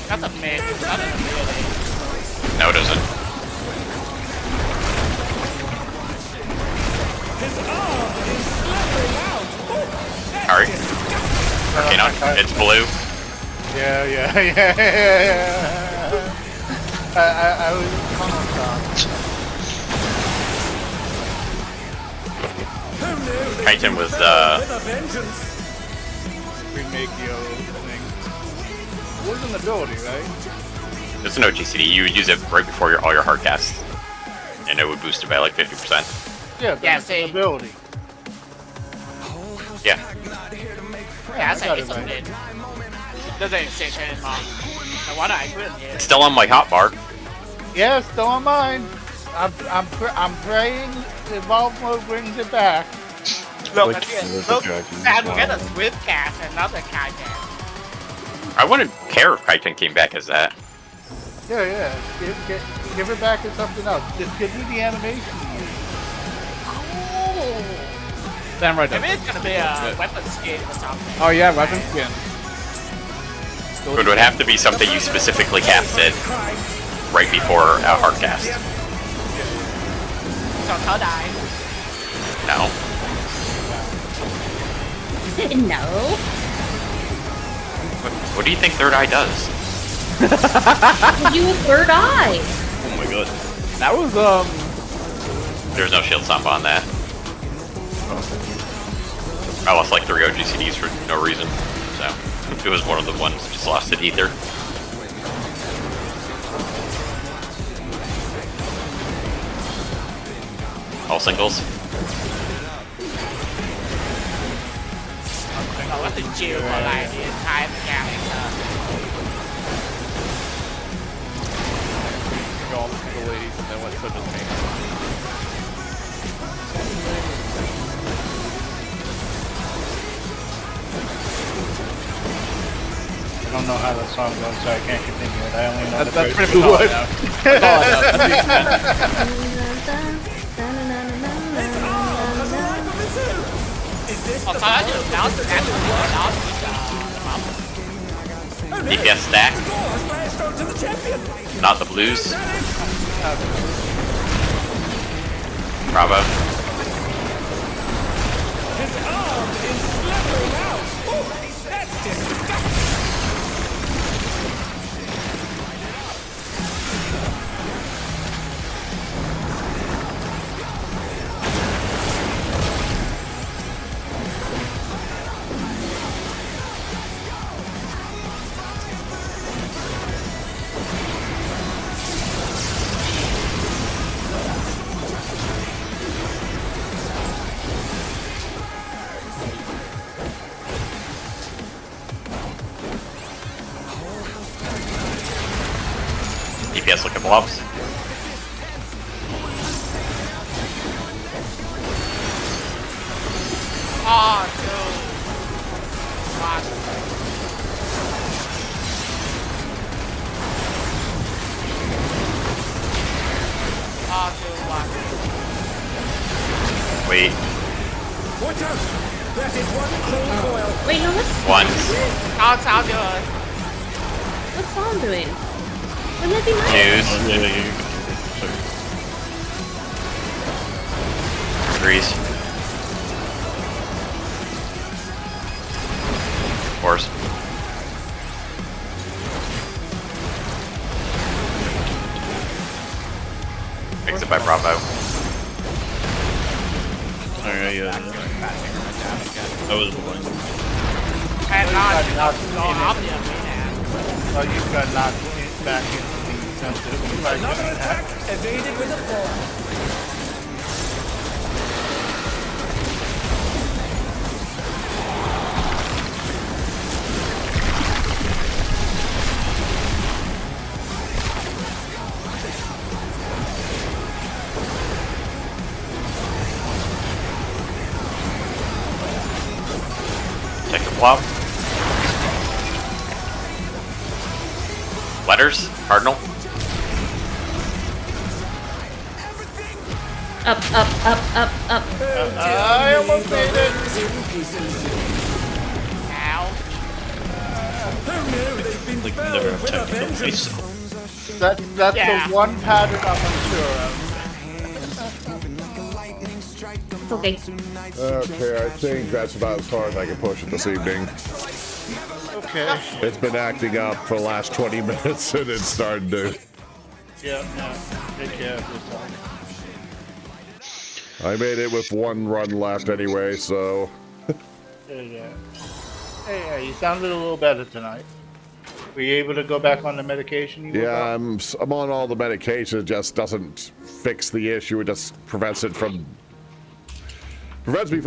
That's a mid. That is really. No, it doesn't. Alright. Arcanon. It's blue. Yeah. I was Chitin was With a vengeance. remake yo thing. It was an ability, right? It's an OGCD. You would use it right before all your hard casts, and it would boost it by like 50%. Yeah, that's an ability. Yeah. Yeah, that's it's a bit. Doesn't exist anymore. The one I couldn't hear. It's still on my hotbar. Yeah, it's still on mine. I'm praying Evolve Mode brings it back. Look, Like, look, Dragin sad we Hikari. get a Swift cast and another Kaiten. I wouldn't care if Kaiten came back as that. Yeah. Give it back as something else. Just give me the animation to use. Damn right. Maybe it's gonna be a weapon skin or something. Oh yeah, weapon skin. But it would have to be something you specifically casted right before a hard cast. So Third Eye. No. No. What do you think Third Eye does? Give you a third eye. Oh my god. That was There's no shield stomp on that. I lost like 3 OGCDs for no reason, so it was one of the ones just lost to Ether. All singles. I want to chill for like the entire mechanic. all the single ladies and then went so does me. I don't know how that song goes, so I can't continue it. I only know That's the pretty first much all I two. know. That's all I know. That's the extent. Oh, so I do now DPS stack. Not the blues. Bravo. His arm is slithering out. Oh, that's disgusting. DPS looking blobs. Oh, no. Fuck. Oh, dude, what? Wait. Watch out! That is one cold foil. Wait, no, Ones. Oh, sound good. what's Song doing? Wouldn't that be nice? Twos. Threes. Fours. Exit by Bravo. Alright, yeah. That was one. And got not knocked go in up it. the arena. Oh, you got knocked back into the center. Another attack evaded with a fall. Take the flop. Letters. Cardinal. Up, up, up, up, up. I almost made it. Ow. Oh no, they've been Like, felled never with a attacked a vengeance. face. That's Yeah. the one pattern I'm unsure of. It's okay. Okay, I think that's about as far as I can push it this evening. Okay. It's been acting up for the last 20 minutes and it's starting to. Yeah. Take care of yourself. I made it with one run left anyway, so. Yeah. Hey, you sounded a little better tonight. Were you able to go back on the medication you were Yeah, on? I'm on all the medication. It just doesn't fix the issue. It just prevents me from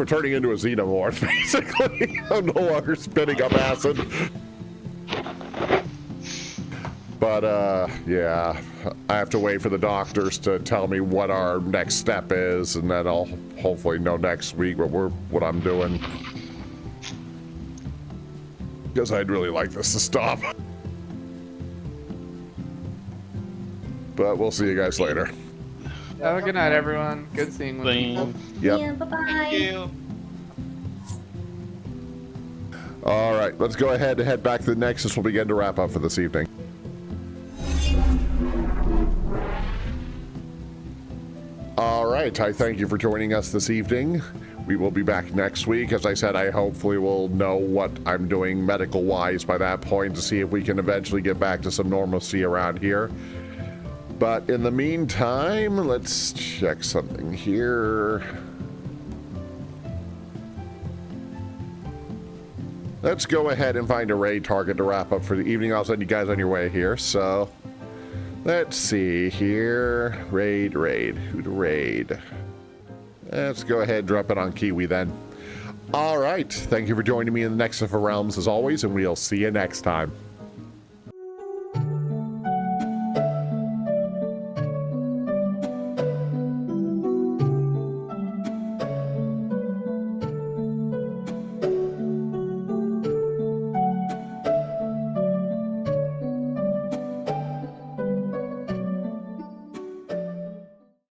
turning into a xenomorph, basically. I'm no longer spitting up acid. But, yeah, I have to wait for the doctors to tell me what our next step is, and then I'll hopefully know next week what I'm doing. Because I'd really like this to stop. But we'll see you guys later. Have a good night, everyone. Good seeing you. Yep. Yeah, bye-bye. All right, let's go ahead and head back to the Nexus. We'll begin to wrap up for this evening. All right, I thank you for joining us this evening. We will be back next week. As I said, I hopefully will know what I'm doing medical-wise by that point to see if we can eventually get back to some normalcy around here. But in the meantime, let's check something here. Let's go ahead and find a raid target to wrap up for the evening. I'll send you guys on your way here. So let's see here. Raid. Who to raid? Let's go ahead and drop it on Kiwi then. All right. Thank you for joining me in the Nexus of Realms as always, and we'll see you next time.